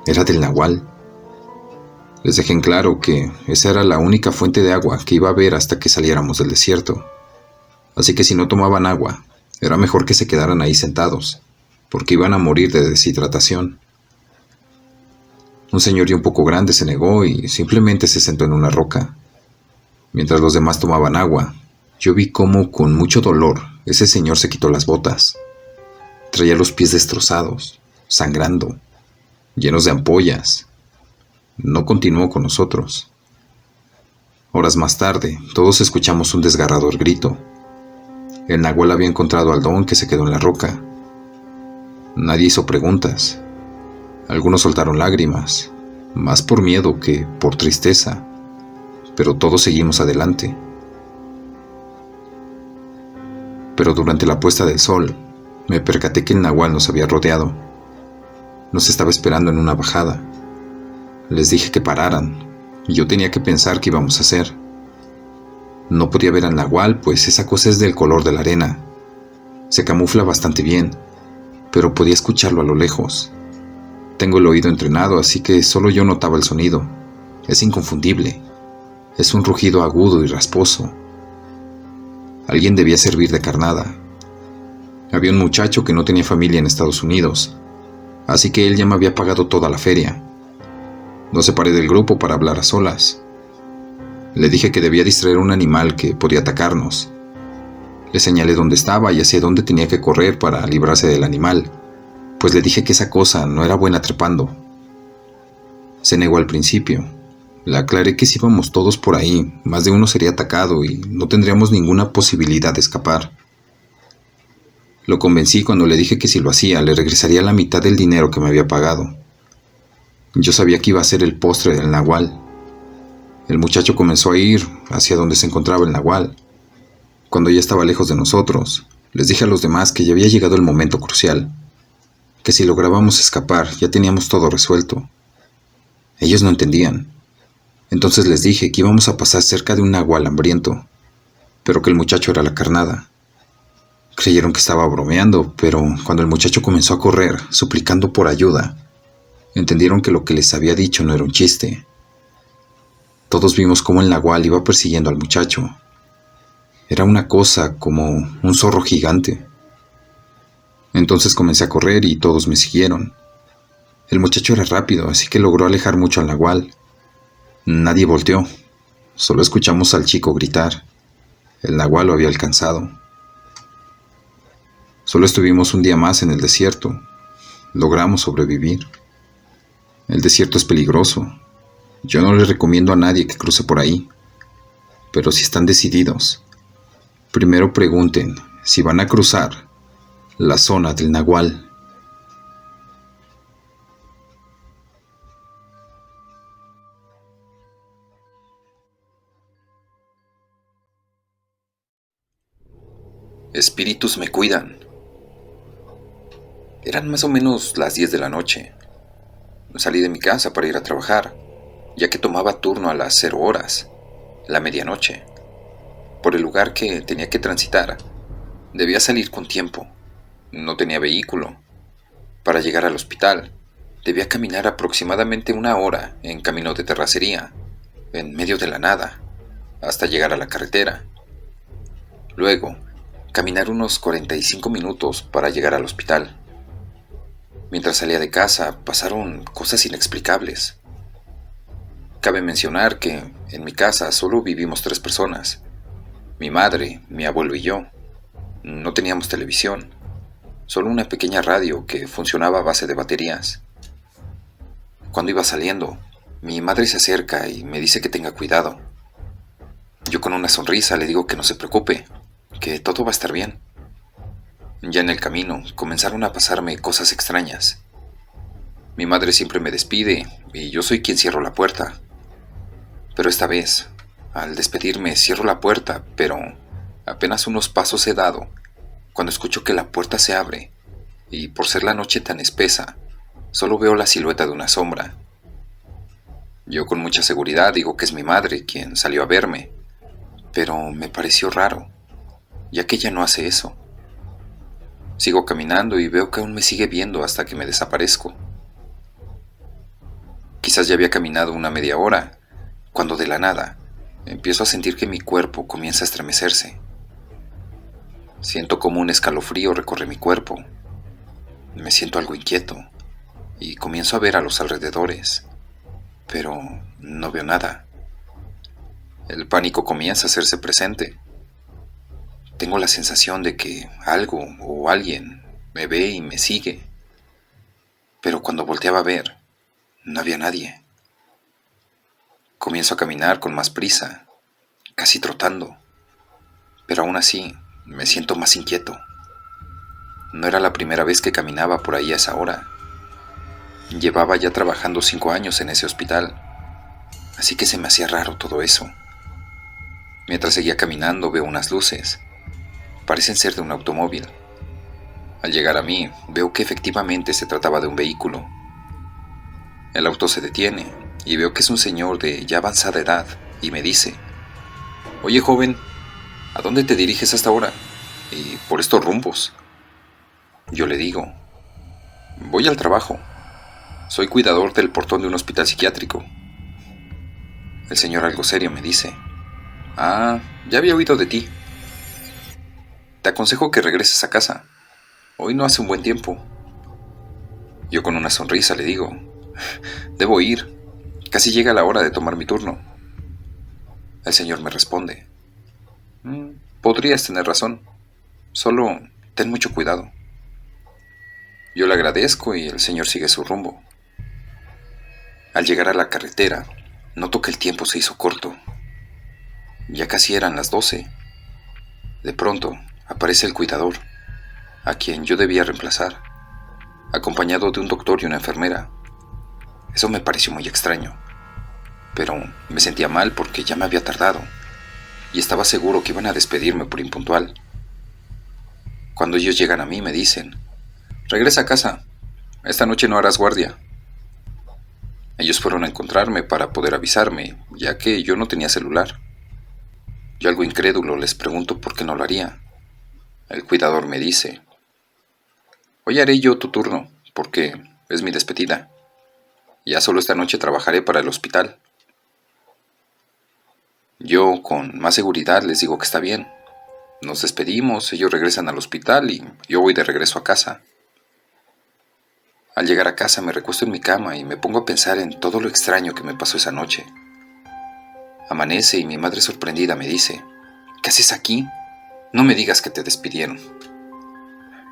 Era del Nahual. Les dejé en claro que esa era la única fuente de agua que iba a haber hasta que saliéramos del desierto. Así que si no tomaban agua, era mejor que se quedaran ahí sentados, porque iban a morir de deshidratación. Un señor un poco grande se negó y simplemente se sentó en una roca. Mientras los demás tomaban agua, yo vi cómo, con mucho dolor, ese señor se quitó las botas. Traía los pies destrozados, sangrando, llenos de ampollas. No continuó con nosotros. Horas más tarde, todos escuchamos un desgarrador grito. El Nahual había encontrado al don que se quedó en la roca. Nadie hizo preguntas. Algunos soltaron lágrimas, más por miedo que por tristeza, pero todos seguimos adelante. Pero durante la puesta del sol, me percaté que el Nahual nos había rodeado. Nos estaba esperando en una bajada. Les dije que pararan, y yo tenía que pensar qué íbamos a hacer. No podía ver al Nahual, pues esa cosa es del color de la arena. Se camufla bastante bien, pero podía escucharlo a lo lejos. Tengo el oído entrenado, así que solo yo notaba el sonido. Es inconfundible. Es un rugido agudo y rasposo. Alguien debía servir de carnada. Había un muchacho que no tenía familia en Estados Unidos, así que él ya me había pagado toda la feria. Lo separé del grupo para hablar a solas. Le dije que debía distraer un animal que podía atacarnos. Le señalé dónde estaba y hacia dónde tenía que correr para librarse del animal, pues le dije que esa cosa no era buena trepando. Se negó al principio. Le aclaré que si íbamos todos por ahí, más de uno sería atacado y no tendríamos ninguna posibilidad de escapar. Lo convencí cuando le dije que si lo hacía, le regresaría la mitad del dinero que me había pagado. Yo sabía que iba a ser el postre del nahual. El muchacho comenzó a ir hacia donde se encontraba el nahual. Cuando ya estaba lejos de nosotros, les dije a los demás que ya había llegado el momento crucial, que si lográbamos escapar ya teníamos todo resuelto. Ellos no entendían. Entonces les dije que íbamos a pasar cerca de un nahual hambriento, pero que el muchacho era la carnada. Creyeron que estaba bromeando, pero cuando el muchacho comenzó a correr, suplicando por ayuda, entendieron que lo que les había dicho no era un chiste. Todos vimos cómo el nahual iba persiguiendo al muchacho. Era una cosa como un zorro gigante. Entonces comencé a correr y todos me siguieron. El muchacho era rápido, así que logró alejar mucho al nahual. Nadie volteó. Solo escuchamos al chico gritar. El nahual lo había alcanzado. Solo estuvimos un día más en el desierto. Logramos sobrevivir. El desierto es peligroso. Yo no le recomiendo a nadie que cruce por ahí. Pero si están decididos, primero pregunten si van a cruzar la zona del nahual. Espíritus me cuidan. Eran más o menos las 10 de la noche. Salí de mi casa para ir a trabajar, ya que tomaba turno a las 0 horas, la medianoche. Por el lugar que tenía que transitar, debía salir con tiempo. No tenía vehículo. Para llegar al hospital, debía caminar aproximadamente 1 hora en camino de terracería, en medio de la nada, hasta llegar a la carretera. Luego, caminar unos 45 minutos para llegar al hospital. Mientras salía de casa, pasaron cosas inexplicables. Cabe mencionar que en mi casa solo vivimos 3 personas. Mi madre, mi abuelo y yo. No teníamos televisión, solo una pequeña radio que funcionaba a base de baterías. Cuando iba saliendo, mi madre se acerca y me dice que tenga cuidado. Yo con una sonrisa le digo que no se preocupe, que todo va a estar bien. Ya en el camino comenzaron a pasarme cosas extrañas. Mi madre siempre me despide y yo soy quien cierro la puerta. Pero esta vez, al despedirme, cierro la puerta, pero apenas unos pasos he dado cuando escucho que la puerta se abre y por ser la noche tan espesa, solo veo la silueta de una sombra. Yo con mucha seguridad digo que es mi madre quien salió a verme, pero me pareció raro, ya que ella no hace eso. Sigo caminando y veo que aún me sigue viendo hasta que me desaparezco. Quizás ya había caminado una media hora, cuando de la nada empiezo a sentir que mi cuerpo comienza a estremecerse. Siento como un escalofrío recorre mi cuerpo. Me siento algo inquieto y comienzo a ver a los alrededores, pero no veo nada. El pánico comienza a hacerse presente. Tengo la sensación de que algo o alguien me ve y me sigue, pero cuando volteaba a ver, no había nadie. Comienzo a caminar con más prisa, casi trotando, pero aún así me siento más inquieto. No era la primera vez que caminaba por ahí a esa hora. Llevaba ya trabajando 5 años en ese hospital, así que se me hacía raro todo eso. Mientras seguía caminando veo unas luces. Parecen ser de un automóvil. Al llegar a mí, veo que efectivamente se trataba de un vehículo. El auto se detiene y veo que es un señor de ya avanzada edad y me dice: «Oye, joven, ¿a dónde te diriges hasta ahora? Y por estos rumbos». Yo le digo: «Voy al trabajo. Soy cuidador del portón de un hospital psiquiátrico». El señor algo serio me dice: «Ah, ya había oído de ti. Te aconsejo que regreses a casa. Hoy no hace un buen tiempo. Yo con una sonrisa le digo, debo ir, casi llega la hora de tomar mi turno. El señor me responde, podrías tener razón, solo ten mucho cuidado. Yo le agradezco y el señor sigue su rumbo. Al llegar a la carretera, noto que el tiempo se hizo corto. Ya casi eran las 12. De pronto, aparece el cuidador, a quien yo debía reemplazar, acompañado de un doctor y una enfermera. Eso me pareció muy extraño, pero me sentía mal porque ya me había tardado y estaba seguro que iban a despedirme por impuntual. Cuando ellos llegan a mí me dicen, regresa a casa, esta noche no harás guardia. Ellos fueron a encontrarme para poder avisarme, ya que yo no tenía celular. Yo, algo incrédulo, les pregunto por qué no lo haría. El cuidador me dice, hoy haré yo tu turno, porque es mi despedida. Ya solo esta noche trabajaré para el hospital. Yo, con más seguridad, les digo que está bien. Nos despedimos, ellos regresan al hospital y yo voy de regreso a casa. Al llegar a casa me recuesto en mi cama y me pongo a pensar en todo lo extraño que me pasó esa noche. Amanece y mi madre sorprendida me dice, ¿qué haces aquí? No me digas que te despidieron.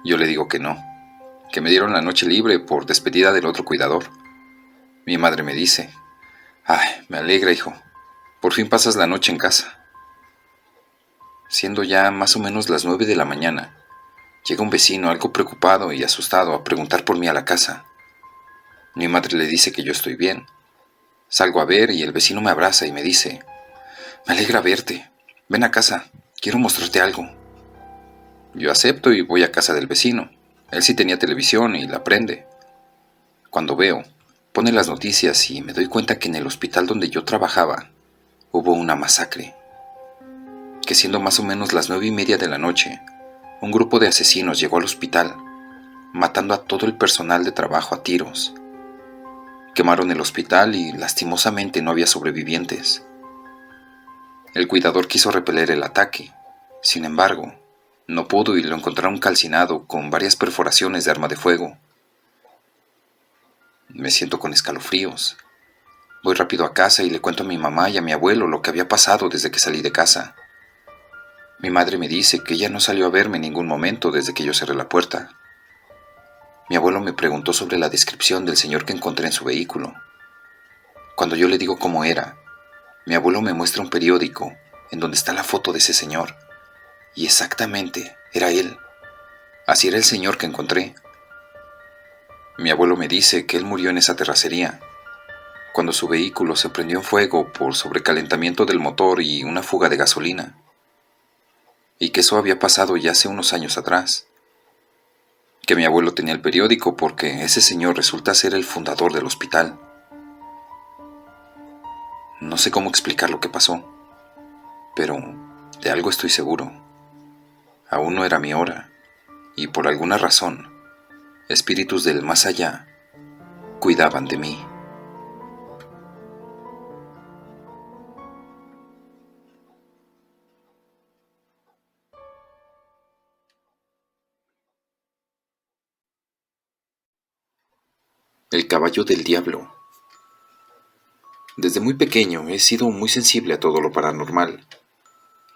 Yo le digo que no, que me dieron la noche libre por despedida del otro cuidador. Mi madre me dice, ay, me alegra, hijo, por fin pasas la noche en casa. Siendo ya más o menos las 9 de la mañana, llega un vecino algo preocupado y asustado a preguntar por mí a la casa. Mi madre le dice que yo estoy bien. Salgo a ver y el vecino me abraza y me dice, me alegra verte, ven a casa, quiero mostrarte algo. Yo acepto y voy a casa del vecino. Él sí tenía televisión y la prende. Cuando veo, pone las noticias y me doy cuenta que en el hospital donde yo trabajaba hubo una masacre. Que siendo más o menos las 9:30 de la noche, un grupo de asesinos llegó al hospital, matando a todo el personal de trabajo a tiros. Quemaron el hospital y lastimosamente no había sobrevivientes. El cuidador quiso repeler el ataque, sin embargo, no pudo y lo encontraron calcinado con varias perforaciones de arma de fuego. Me siento con escalofríos. Voy rápido a casa y le cuento a mi mamá y a mi abuelo lo que había pasado desde que salí de casa. Mi madre me dice que ella no salió a verme en ningún momento desde que yo cerré la puerta. Mi abuelo me preguntó sobre la descripción del señor que encontré en su vehículo. Cuando yo le digo cómo era, mi abuelo me muestra un periódico en donde está la foto de ese señor. Y exactamente, era él. Así era el señor que encontré. Mi abuelo me dice que él murió en esa terracería, cuando su vehículo se prendió en fuego por sobrecalentamiento del motor y una fuga de gasolina. Y que eso había pasado ya hace unos años atrás. Que mi abuelo tenía el periódico porque ese señor resulta ser el fundador del hospital. No sé cómo explicar lo que pasó, pero de algo estoy seguro. Aún no era mi hora, y por alguna razón, espíritus del más allá cuidaban de mí. El caballo del diablo. Desde muy pequeño he sido muy sensible a todo lo paranormal,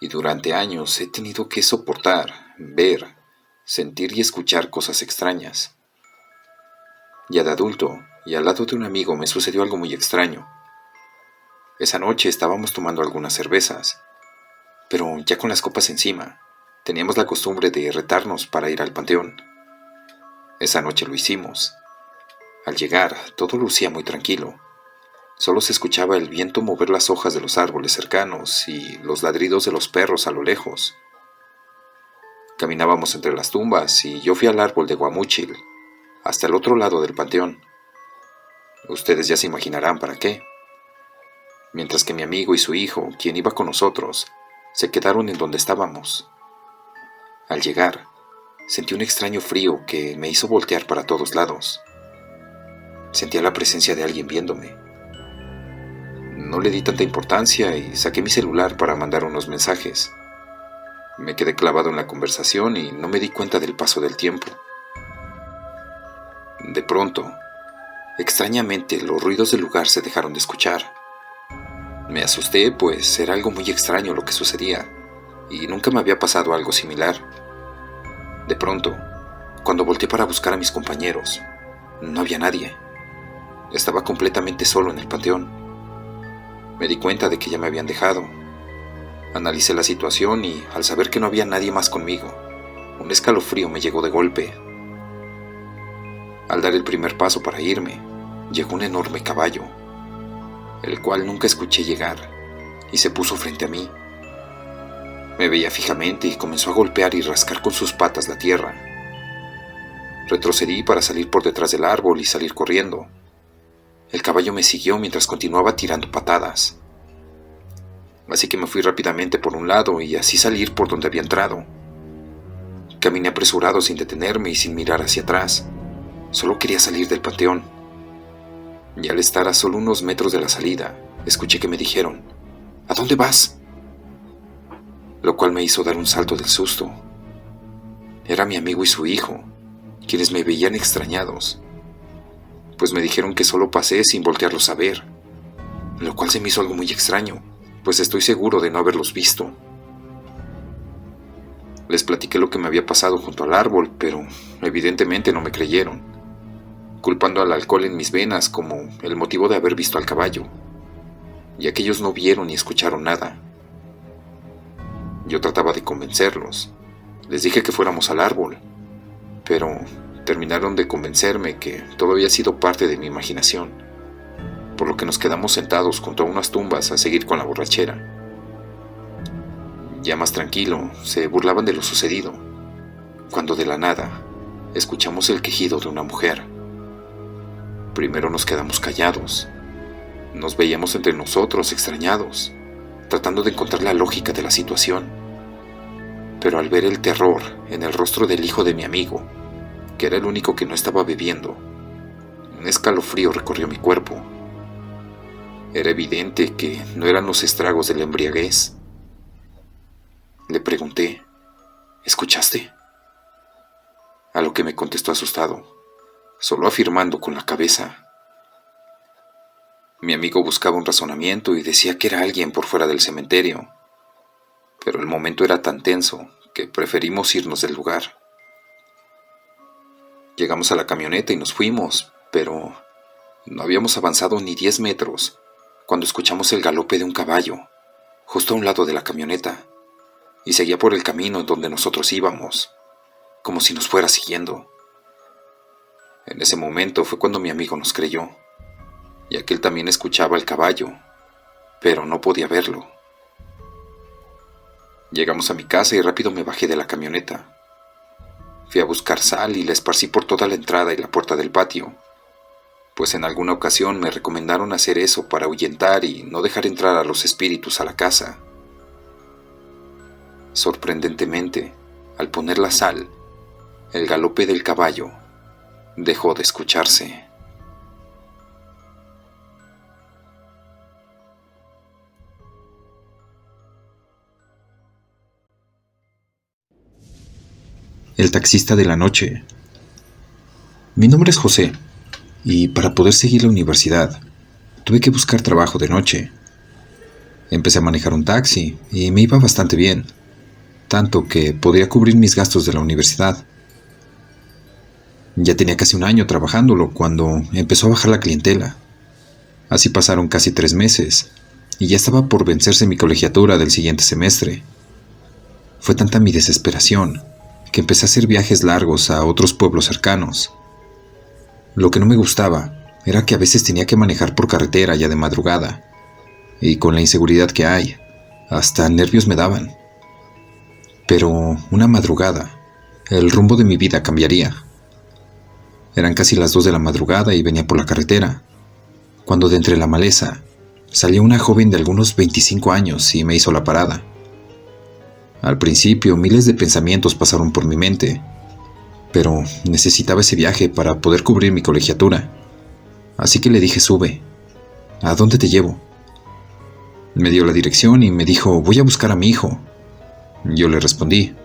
y durante años he tenido que soportar, ver, sentir y escuchar cosas extrañas. Ya de adulto, y al lado de un amigo, me sucedió algo muy extraño. Esa noche estábamos tomando algunas cervezas, pero ya con las copas encima, teníamos la costumbre de retarnos para ir al panteón. Esa noche lo hicimos. Al llegar, todo lucía muy tranquilo. Solo se escuchaba el viento mover las hojas de los árboles cercanos y los ladridos de los perros a lo lejos. Caminábamos entre las tumbas y yo fui al árbol de guamúchil, hasta el otro lado del panteón. Ustedes ya se imaginarán para qué. Mientras que mi amigo y su hijo, quien iba con nosotros, se quedaron en donde estábamos. Al llegar, sentí un extraño frío que me hizo voltear para todos lados. Sentía la presencia de alguien viéndome. No le di tanta importancia y saqué mi celular para mandar unos mensajes. Me quedé clavado en la conversación y no me di cuenta del paso del tiempo. De pronto, extrañamente, los ruidos del lugar se dejaron de escuchar. Me asusté, pues era algo muy extraño lo que sucedía, y nunca me había pasado algo similar. De pronto, cuando volteé para buscar a mis compañeros, no había nadie. Estaba completamente solo en el panteón. Me di cuenta de que ya me habían dejado. Analicé la situación y, al saber que no había nadie más conmigo, un escalofrío me llegó de golpe. Al dar el primer paso para irme, llegó un enorme caballo, el cual nunca escuché llegar, y se puso frente a mí. Me veía fijamente y comenzó a golpear y rascar con sus patas la tierra. Retrocedí para salir por detrás del árbol y salir corriendo. El caballo me siguió mientras continuaba tirando patadas. Así que me fui rápidamente por un lado y así salir por donde había entrado. Caminé apresurado sin detenerme y sin mirar hacia atrás. Solo quería salir del panteón. Y al estar a solo unos metros de la salida, escuché que me dijeron: ¿A dónde vas? Lo cual me hizo dar un salto del susto. Era mi amigo y su hijo, quienes me veían extrañados, pues me dijeron que solo pasé sin voltearlos a ver, lo cual se me hizo algo muy extraño, pues estoy seguro de no haberlos visto. Les platiqué lo que me había pasado junto al árbol, pero evidentemente no me creyeron, culpando al alcohol en mis venas como el motivo de haber visto al caballo, ya que ellos no vieron ni escucharon nada. Yo trataba de convencerlos. Les dije que fuéramos al árbol, pero terminaron de convencerme que todo había sido parte de mi imaginación, por lo que nos quedamos sentados junto a unas tumbas a seguir con la borrachera. Ya más tranquilo, se burlaban de lo sucedido, cuando de la nada escuchamos el quejido de una mujer. Primero nos quedamos callados. Nos veíamos entre nosotros extrañados, tratando de encontrar la lógica de la situación. Pero al ver el terror en el rostro del hijo de mi amigo, que era el único que no estaba bebiendo, un escalofrío recorrió mi cuerpo. Era evidente que no eran los estragos de la embriaguez. Le pregunté: ¿escuchaste? A lo que me contestó asustado, solo afirmando con la cabeza. Mi amigo buscaba un razonamiento y decía que era alguien por fuera del cementerio, pero el momento era tan tenso que preferimos irnos del lugar. Llegamos a la camioneta y nos fuimos, pero no habíamos avanzado ni 10 metros cuando escuchamos el galope de un caballo justo a un lado de la camioneta, y seguía por el camino en donde nosotros íbamos, como si nos fuera siguiendo. En ese momento fue cuando mi amigo nos creyó, ya que él también escuchaba el caballo, pero no podía verlo. Llegamos a mi casa y rápido me bajé de la camioneta. Fui a buscar sal y la esparcí por toda la entrada y la puerta del patio, pues en alguna ocasión me recomendaron hacer eso para ahuyentar y no dejar entrar a los espíritus a la casa. Sorprendentemente, al poner la sal, el galope del caballo dejó de escucharse. El taxista de la noche. Mi nombre es José, y para poder seguir la universidad, tuve que buscar trabajo de noche. Empecé a manejar un taxi y me iba bastante bien, tanto que podía cubrir mis gastos de la universidad. Ya tenía casi un año trabajándolo cuando empezó a bajar la clientela. Así pasaron casi 3 meses, y ya estaba por vencerse mi colegiatura del siguiente semestre. Fue tanta mi desesperación que empecé a hacer viajes largos a otros pueblos cercanos. Lo que no me gustaba era que a veces tenía que manejar por carretera ya de madrugada, y con la inseguridad que hay, hasta nervios me daban. Pero una madrugada, el rumbo de mi vida cambiaría. Eran casi las 2 de la madrugada y venía por la carretera, cuando de entre la maleza salió una joven de algunos 25 años y me hizo la parada. Al principio, miles de pensamientos pasaron por mi mente, pero necesitaba ese viaje para poder cubrir mi colegiatura. Así que le dije: sube. ¿A dónde te llevo? Me dio la dirección y me dijo: voy a buscar a mi hijo. Yo le respondí: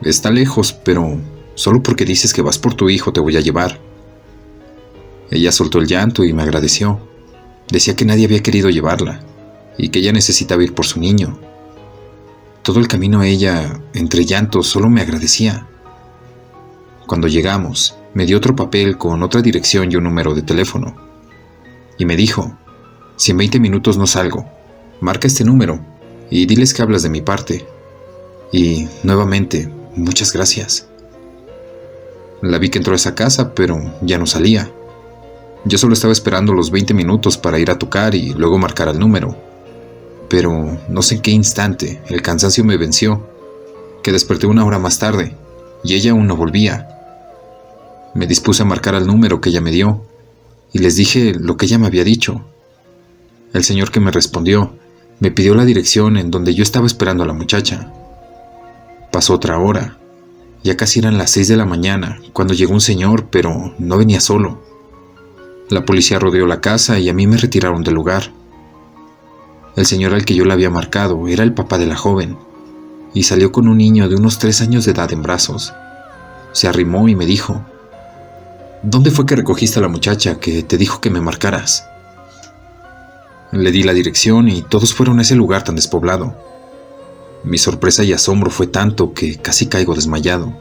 está lejos, pero solo porque dices que vas por tu hijo te voy a llevar. Ella soltó el llanto y me agradeció. Decía que nadie había querido llevarla y que ella necesitaba ir por su niño. Todo el camino ella, entre llantos, solo me agradecía. Cuando llegamos, me dio otro papel con otra dirección y un número de teléfono. Y me dijo, si en 20 minutos no salgo, marca este número y diles que hablas de mi parte. Y, nuevamente, muchas gracias. La vi que entró a esa casa, pero ya no salía. Yo solo estaba esperando los 20 minutos para ir a tocar y luego marcar el número. Pero no sé en qué instante el cansancio me venció, que desperté 1 hora más tarde y ella aún no volvía. Me dispuse a marcar al número que ella me dio y les dije lo que ella me había dicho. El señor que me respondió me pidió la dirección en donde yo estaba esperando a la muchacha. Pasó otra hora. Ya casi eran las 6 de la mañana cuando llegó un señor, pero no venía solo. La policía rodeó la casa y a mí me retiraron del lugar. El señor al que yo le había marcado era el papá de la joven y salió con un niño de unos 3 años de edad en brazos. Se arrimó y me dijo, ¿dónde fue que recogiste a la muchacha que te dijo que me marcaras? Le di la dirección y todos fueron a ese lugar tan despoblado. Mi sorpresa y asombro fue tanto que casi caigo desmayado.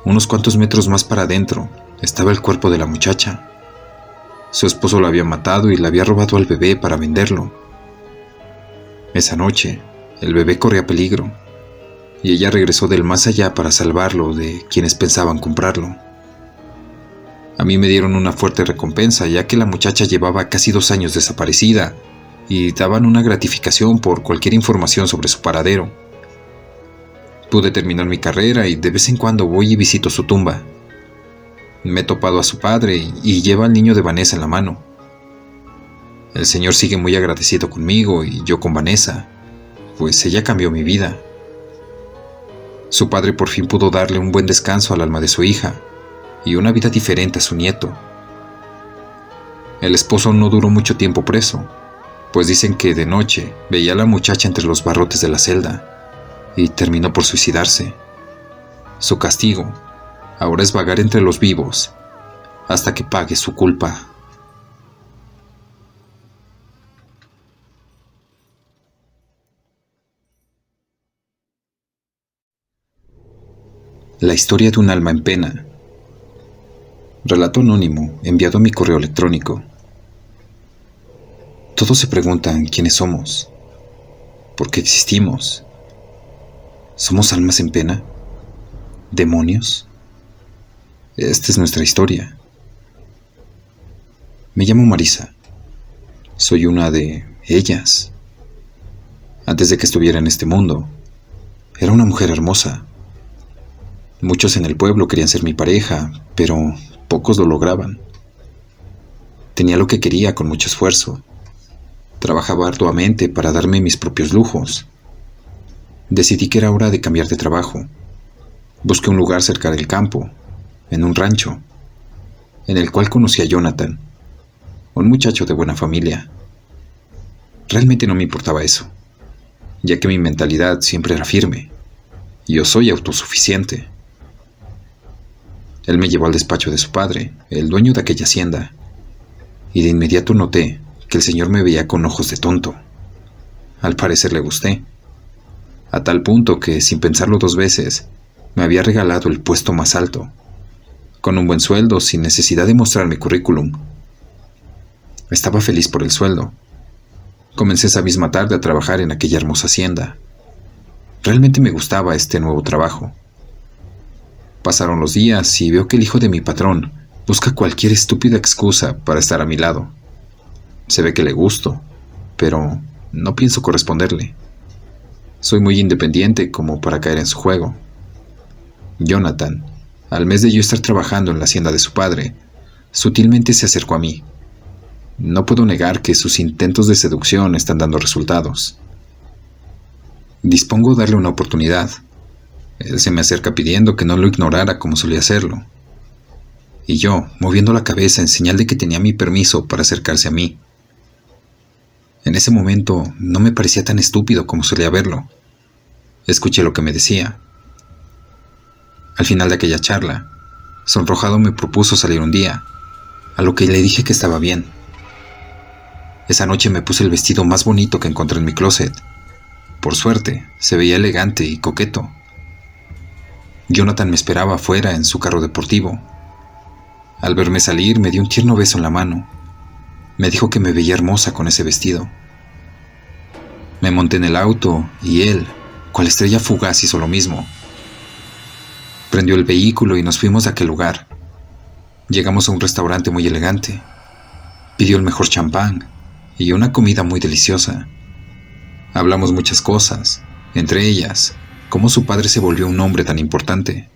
Unos cuantos metros más para adentro estaba el cuerpo de la muchacha. Su esposo la había matado y le había robado al bebé para venderlo. Esa noche, el bebé corría peligro y ella regresó del más allá para salvarlo de quienes pensaban comprarlo. A mí me dieron una fuerte recompensa, ya que la muchacha llevaba casi 2 años desaparecida y daban una gratificación por cualquier información sobre su paradero. Pude terminar mi carrera y de vez en cuando voy y visito su tumba. Me he topado a su padre y lleva al niño de Vanessa en la mano. El señor sigue muy agradecido conmigo y yo con Vanessa, pues ella cambió mi vida. Su padre por fin pudo darle un buen descanso al alma de su hija y una vida diferente a su nieto. El esposo no duró mucho tiempo preso, pues dicen que de noche veía a la muchacha entre los barrotes de la celda y terminó por suicidarse. Su castigo ahora es vagar entre los vivos hasta que pague su culpa. La historia de un alma en pena. Relato anónimo enviado a mi correo electrónico. Todos se preguntan quiénes somos, por qué existimos. ¿Somos almas en pena? ¿Demonios? Esta es nuestra historia. Me llamo Marisa. Soy una de ellas. Antes de que estuviera en este mundo, era una mujer hermosa. Muchos en el pueblo querían ser mi pareja, pero pocos lo lograban. Tenía lo que quería con mucho esfuerzo. Trabajaba arduamente para darme mis propios lujos. Decidí que era hora de cambiar de trabajo. Busqué un lugar cerca del campo, en un rancho, en el cual conocí a Jonathan, un muchacho de buena familia. Realmente no me importaba eso, ya que mi mentalidad siempre era firme. Yo soy autosuficiente. Él me llevó al despacho de su padre, el dueño de aquella hacienda, y de inmediato noté que el señor me veía con ojos de tonto. Al parecer le gusté, a tal punto que, sin pensarlo 2 veces, me había regalado el puesto más alto, con un buen sueldo sin necesidad de mostrar mi currículum. Estaba feliz por el sueldo. Comencé esa misma tarde a trabajar en aquella hermosa hacienda. Realmente me gustaba este nuevo trabajo. Pasaron los días y veo que el hijo de mi patrón busca cualquier estúpida excusa para estar a mi lado. Se ve que le gusto, pero no pienso corresponderle. Soy muy independiente como para caer en su juego. Jonathan, al mes de yo estar trabajando en la hacienda de su padre, sutilmente se acercó a mí. No puedo negar que sus intentos de seducción están dando resultados. Dispongo darle una oportunidad. Él se me acerca pidiendo que no lo ignorara como solía hacerlo. Y yo, moviendo la cabeza en señal de que tenía mi permiso para acercarse a mí. En ese momento no me parecía tan estúpido como solía verlo. Escuché lo que me decía. Al final de aquella charla, sonrojado me propuso salir un día. a lo que le dije que estaba bien. Esa noche me puse el vestido más bonito que encontré en mi closet. Por suerte, se veía elegante y coqueto. Jonathan me esperaba afuera en su carro deportivo. Al verme salir, me dio un tierno beso en la mano. Me dijo que me veía hermosa con ese vestido. Me monté en el auto y él, cual estrella fugaz, hizo lo mismo. Prendió el vehículo y nos fuimos de aquel lugar. Llegamos a un restaurante muy elegante. Pidió el mejor champán y una comida muy deliciosa. Hablamos muchas cosas, entre ellas, cómo su padre se volvió un hombre tan importante.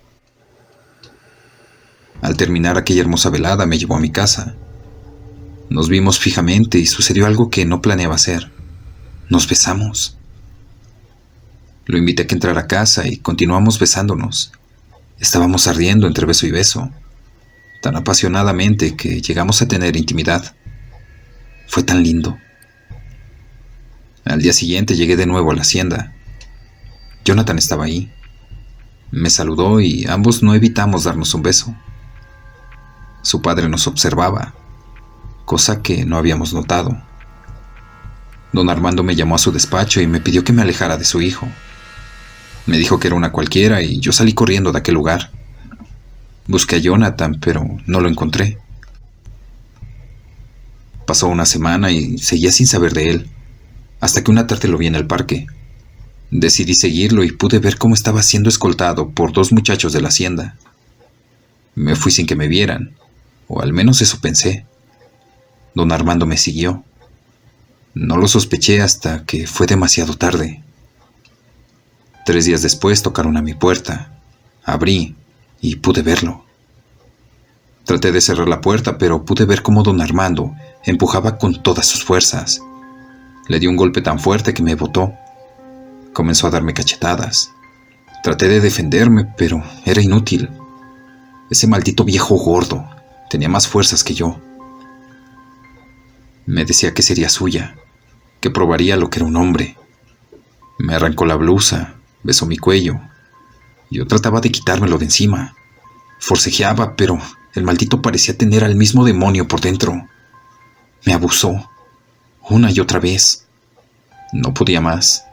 Al terminar aquella hermosa velada me llevó a mi casa. Nos vimos fijamente y sucedió algo que no planeaba hacer. Nos besamos. Lo invité a que entrara a casa y continuamos besándonos. Estábamos ardiendo entre beso y beso, tan apasionadamente que llegamos a tener intimidad. Fue tan lindo. Al día siguiente llegué de nuevo a la hacienda. Jonathan estaba ahí. Me saludó y ambos no evitamos darnos un beso. Su padre nos observaba, cosa que no habíamos notado. Don Armando me llamó a su despacho y me pidió que me alejara de su hijo. Me dijo que era una cualquiera y yo salí corriendo de aquel lugar. Busqué a Jonathan, pero no lo encontré. Pasó una semana y seguía sin saber de él, hasta que una tarde lo vi en el parque. Decidí seguirlo y pude ver cómo estaba siendo escoltado por dos muchachos de la hacienda. Me fui sin que me vieran, o al menos eso pensé. Don Armando me siguió. No lo sospeché hasta que fue demasiado tarde. 3 días después tocaron a mi puerta. Abrí y pude verlo. Traté de cerrar la puerta, pero pude ver cómo don Armando empujaba con todas sus fuerzas. Le di un golpe tan fuerte que me botó. Comenzó a darme cachetadas. Traté de defenderme, pero era inútil. Ese maldito viejo gordo tenía más fuerzas que yo. Me decía que sería suya, que probaría lo que era un hombre. Me arrancó la blusa, besó mi cuello. Yo trataba de quitármelo de encima. Forcejeaba, pero el maldito parecía tener al mismo demonio por dentro. Me abusó, una y otra vez. No podía más.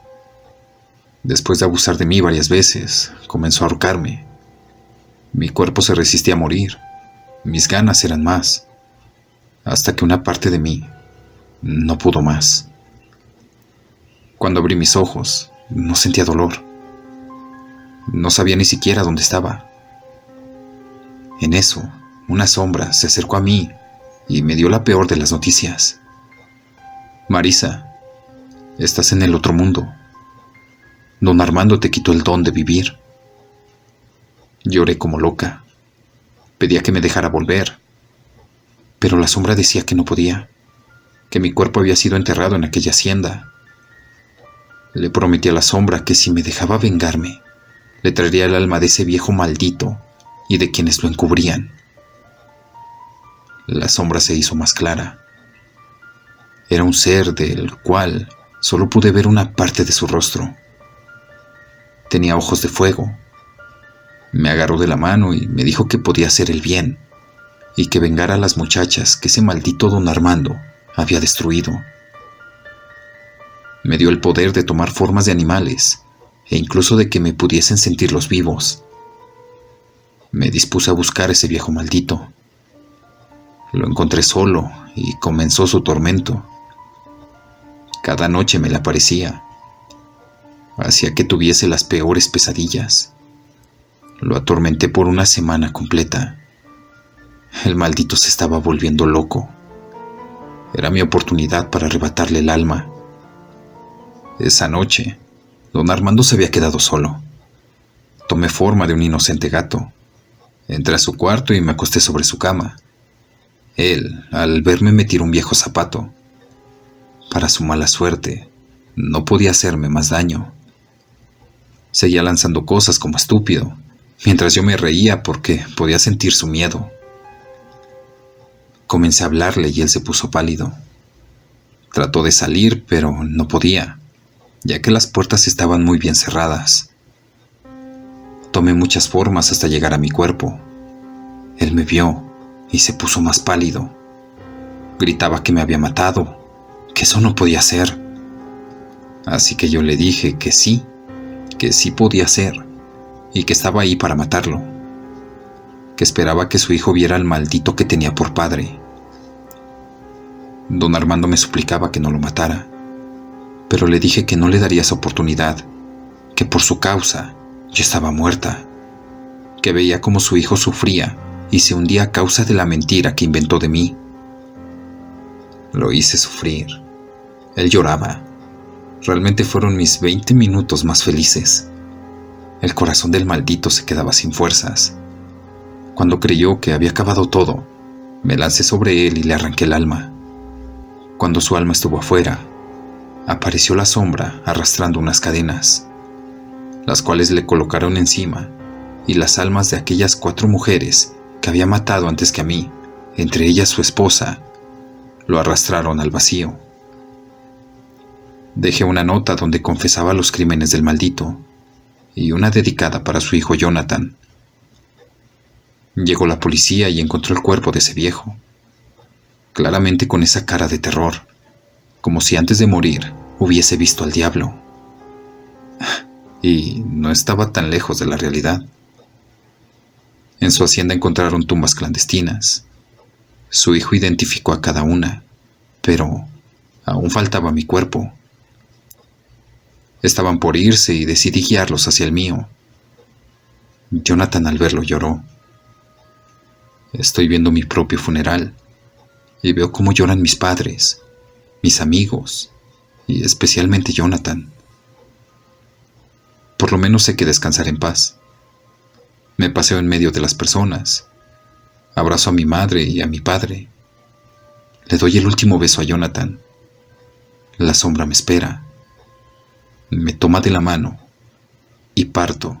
Después de abusar de mí varias veces, comenzó a ahorcarme. Mi cuerpo se resistía a morir. Mis ganas eran más. Hasta que una parte de mí no pudo más. Cuando abrí mis ojos, no sentía dolor. No sabía ni siquiera dónde estaba. En eso, una sombra se acercó a mí y me dio la peor de las noticias. Marisa, estás en el otro mundo. Don Armando te quitó el don de vivir. Lloré como loca. Pedía que me dejara volver, pero la sombra decía que no podía, que mi cuerpo había sido enterrado en aquella hacienda. Le prometí a la sombra que si me dejaba vengarme, le traería el alma de ese viejo maldito y de quienes lo encubrían. La sombra se hizo más clara. Era un ser del cual solo pude ver una parte de su rostro. Tenía ojos de fuego. Me agarró de la mano y me dijo que podía hacer el bien y que vengara a las muchachas que ese maldito don Armando había destruido. Me dio el poder de tomar formas de animales e incluso de que me pudiesen sentirlos vivos. Me dispuse a buscar a ese viejo maldito. Lo encontré solo y comenzó su tormento. Cada noche me le aparecía. Hacía que tuviese las peores pesadillas. Lo atormenté por una semana completa. El maldito se estaba volviendo loco. Era mi oportunidad para arrebatarle el alma. Esa noche, don Armando se había quedado solo. Tomé forma de un inocente gato. Entré a su cuarto y me acosté sobre su cama. Él, al verme, me tiró un viejo zapato. Para su mala suerte, no podía hacerme más daño. Seguía lanzando cosas como estúpido, mientras yo me reía porque podía sentir su miedo. Comencé a hablarle y él se puso pálido. Trató de salir, pero no podía, ya que las puertas estaban muy bien cerradas. Tomé muchas formas hasta llegar a mi cuerpo. Él me vio y se puso más pálido. Gritaba que me había matado, que eso no podía ser. Así que yo le dije que sí podía ser, y que estaba ahí para matarlo, que esperaba que su hijo viera al maldito que tenía por padre. Don Armando me suplicaba que no lo matara, pero le dije que no le daría esa oportunidad, que por su causa yo estaba muerta, que veía cómo su hijo sufría y se hundía a causa de la mentira que inventó de mí. Lo hice sufrir. Él lloraba. Realmente fueron mis 20 minutos más felices. El corazón del maldito se quedaba sin fuerzas. Cuando creyó que había acabado todo, me lancé sobre él y le arranqué el alma. Cuando su alma estuvo afuera, apareció la sombra arrastrando unas cadenas, las cuales le colocaron encima, y las almas de aquellas 4 mujeres que había matado antes que a mí, entre ellas su esposa, lo arrastraron al vacío. Dejé una nota donde confesaba los crímenes del maldito y una dedicada para su hijo Jonathan. Llegó la policía y encontró el cuerpo de ese viejo, claramente con esa cara de terror, como si antes de morir hubiese visto al diablo. Y no estaba tan lejos de la realidad. En su hacienda encontraron tumbas clandestinas. Su hijo identificó a cada una, pero aún faltaba mi cuerpo. Estaban por irse y decidí guiarlos hacia el mío. Jonathan al verlo lloró. Estoy viendo mi propio funeral y veo cómo lloran mis padres, mis amigos y especialmente Jonathan. Por lo menos sé que descansar en paz. Me paseo en medio de las personas. Abrazo a mi madre y a mi padre. Le doy el último beso a Jonathan. La sombra me espera. Me toma de la mano y parto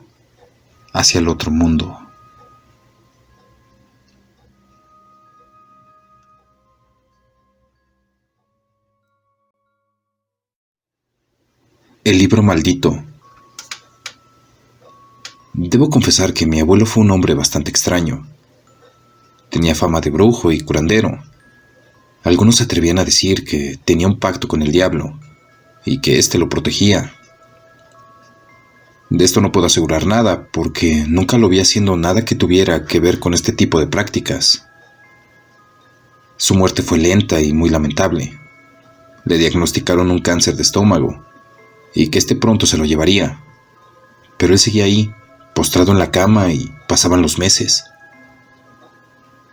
hacia el otro mundo. El libro maldito. Debo confesar que mi abuelo fue un hombre bastante extraño. Tenía fama de brujo y curandero. Algunos se atrevían a decir que tenía un pacto con el diablo y que éste lo protegía. De esto no puedo asegurar nada, porque nunca lo vi haciendo nada que tuviera que ver con este tipo de prácticas. Su muerte fue lenta y muy lamentable. Le diagnosticaron un cáncer de estómago y que pronto se lo llevaría. Pero él seguía ahí, postrado en la cama, y pasaban los meses.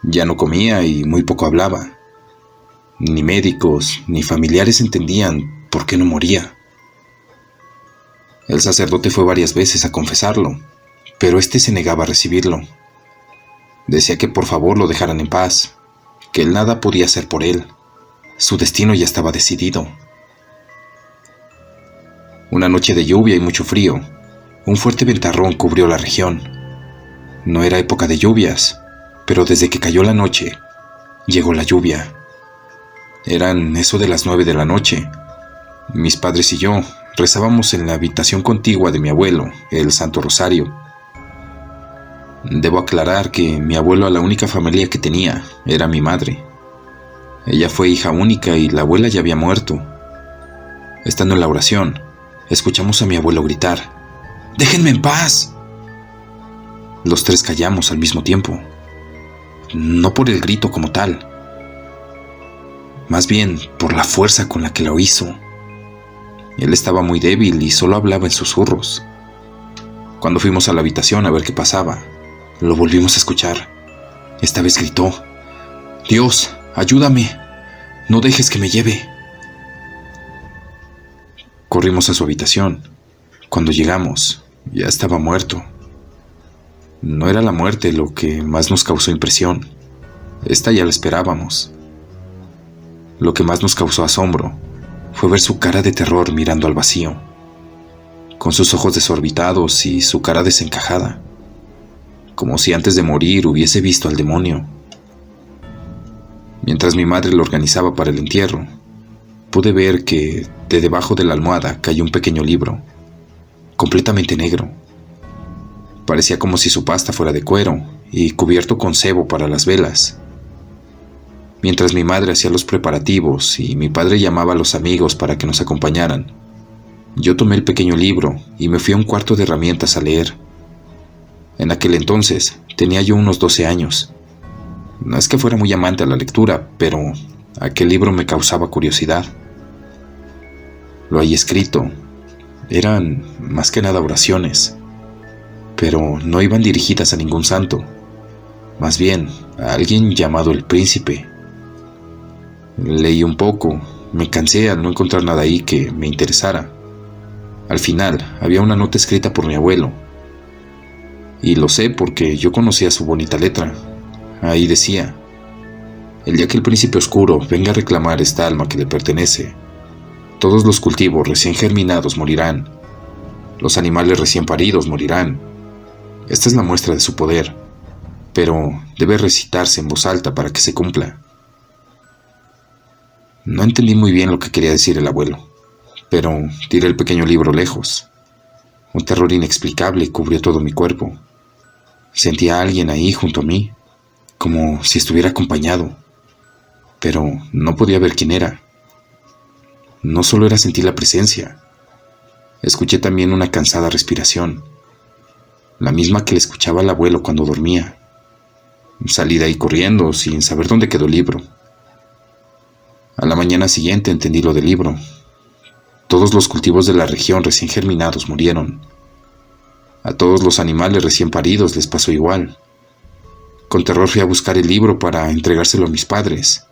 Ya no comía y muy poco hablaba. Ni médicos ni familiares entendían por qué no moría. El sacerdote fue varias veces a confesarlo, pero se negaba a recibirlo. Decía que por favor lo dejaran en paz, que él nada podía hacer por él. Su destino ya estaba decidido. Una noche de lluvia y mucho frío, un fuerte ventarrón cubrió la región. No era época de lluvias, pero desde que cayó la noche, llegó la lluvia. Eran eso de las 9 de la noche. Mis padres y yo rezábamos en la habitación contigua de mi abuelo, el Santo Rosario. Debo aclarar que mi abuelo, la única familia que tenía, era mi madre. Ella fue hija única y la abuela ya había muerto. Estando en la oración, escuchamos a mi abuelo gritar: ¡Déjenme en paz! Los 3 callamos al mismo tiempo. No por el grito como tal, más bien por la fuerza con la que lo hizo. Él estaba muy débil y solo hablaba en susurros. Cuando fuimos a la habitación a ver qué pasaba, lo volvimos a escuchar. Esta vez gritó: ¡Dios, ayúdame! ¡No dejes que me lleve! Corrimos a su habitación. Cuando llegamos, ya estaba muerto. No era la muerte lo que más nos causó impresión. Esta ya la esperábamos. Lo que más nos causó asombro fue ver su cara de terror mirando al vacío, con sus ojos desorbitados y su cara desencajada, como si antes de morir hubiese visto al demonio. Mientras mi madre lo organizaba para el entierro, pude ver que de debajo de la almohada cayó un pequeño libro, completamente negro. Parecía como si su pasta fuera de cuero y cubierto con sebo para las velas. mientras mi madre hacía los preparativos y mi padre llamaba a los amigos para que nos acompañaran. Yo tomé el pequeño libro y me fui a un cuarto de herramientas a leer. En aquel entonces tenía yo unos 12 años. No es que fuera muy amante a la lectura, pero aquel libro me causaba curiosidad. Lo hallé escrito. Eran más que nada oraciones, pero no iban dirigidas a ningún santo, más bien a alguien llamado el Príncipe. Leí un poco, me cansé al no encontrar nada ahí que me interesara. Al final había una nota escrita por mi abuelo, y lo sé porque yo conocía su bonita letra. Ahí decía: el día que el príncipe oscuro venga a reclamar esta alma que le pertenece, todos los cultivos recién germinados morirán, los animales recién paridos morirán. Esta es la muestra de su poder, pero debe recitarse en voz alta para que se cumpla. No entendí muy bien lo que quería decir el abuelo, pero tiré el pequeño libro lejos. Un terror inexplicable cubrió todo mi cuerpo. Sentía a alguien ahí junto a mí, como si estuviera acompañado, pero no podía ver quién era. No solo era sentir la presencia, escuché también una cansada respiración, la misma que le escuchaba al abuelo cuando dormía. Salí de ahí corriendo sin saber dónde quedó el libro. A la mañana siguiente entendí lo del libro. Todos los cultivos de la región recién germinados murieron. A todos los animales recién paridos les pasó igual. Con terror fui a buscar el libro para entregárselo a mis padres.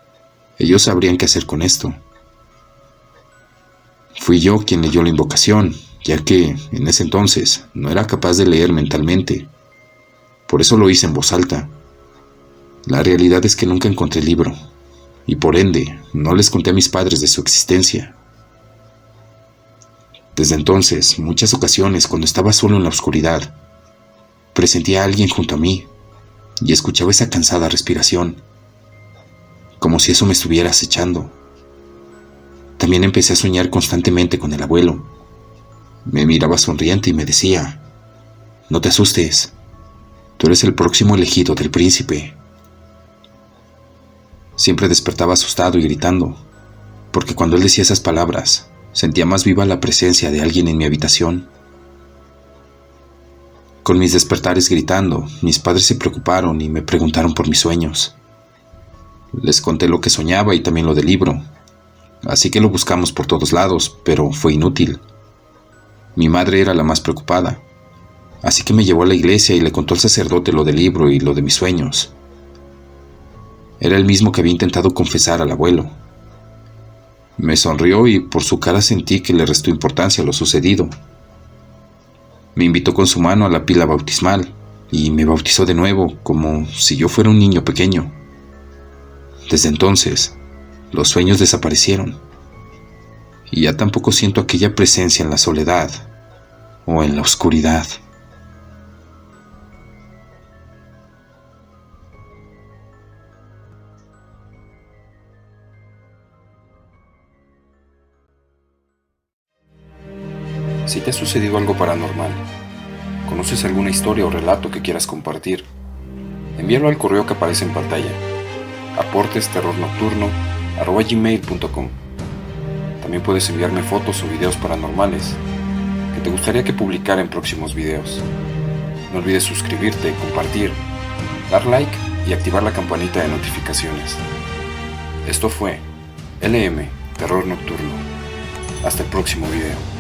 Ellos sabrían qué hacer con esto. Fui yo quien leyó la invocación, ya que en ese entonces no era capaz de leer mentalmente. Por eso lo hice en voz alta. La realidad es que nunca encontré el libro, y por ende no les conté a mis padres de su existencia. Desde entonces, muchas ocasiones, cuando estaba solo en la oscuridad, presentía a alguien junto a mí y escuchaba esa cansada respiración, como si eso me estuviera acechando. También empecé a soñar constantemente con el abuelo. Me miraba sonriente y me decía: no te asustes, tú eres el próximo elegido del príncipe. Siempre despertaba asustado y gritando, porque cuando él decía esas palabras, sentía más viva la presencia de alguien en mi habitación. Con mis despertares gritando, mis padres se preocuparon y me preguntaron por mis sueños. Les conté lo que soñaba y también lo del libro, así que lo buscamos por todos lados, pero fue inútil. Mi madre era la más preocupada, así que me llevó a la iglesia y le contó al sacerdote lo del libro y lo de mis sueños. Era el mismo que había intentado confesar al abuelo. Me sonrió y por su cara sentí que le restó importancia a lo sucedido. Me invitó con su mano a la pila bautismal y me bautizó de nuevo, como si yo fuera un niño pequeño. Desde entonces, los sueños desaparecieron y ya tampoco siento aquella presencia en la soledad o en la oscuridad. Si te ha sucedido algo paranormal, conoces alguna historia o relato que quieras compartir, envíalo al correo que aparece en pantalla, aportesterrornocturno@gmail.com. También puedes enviarme fotos o videos paranormales que te gustaría que publicara en próximos videos. No olvides suscribirte, compartir, dar like y activar la campanita de notificaciones. Esto fue LM Terror Nocturno. Hasta el próximo video.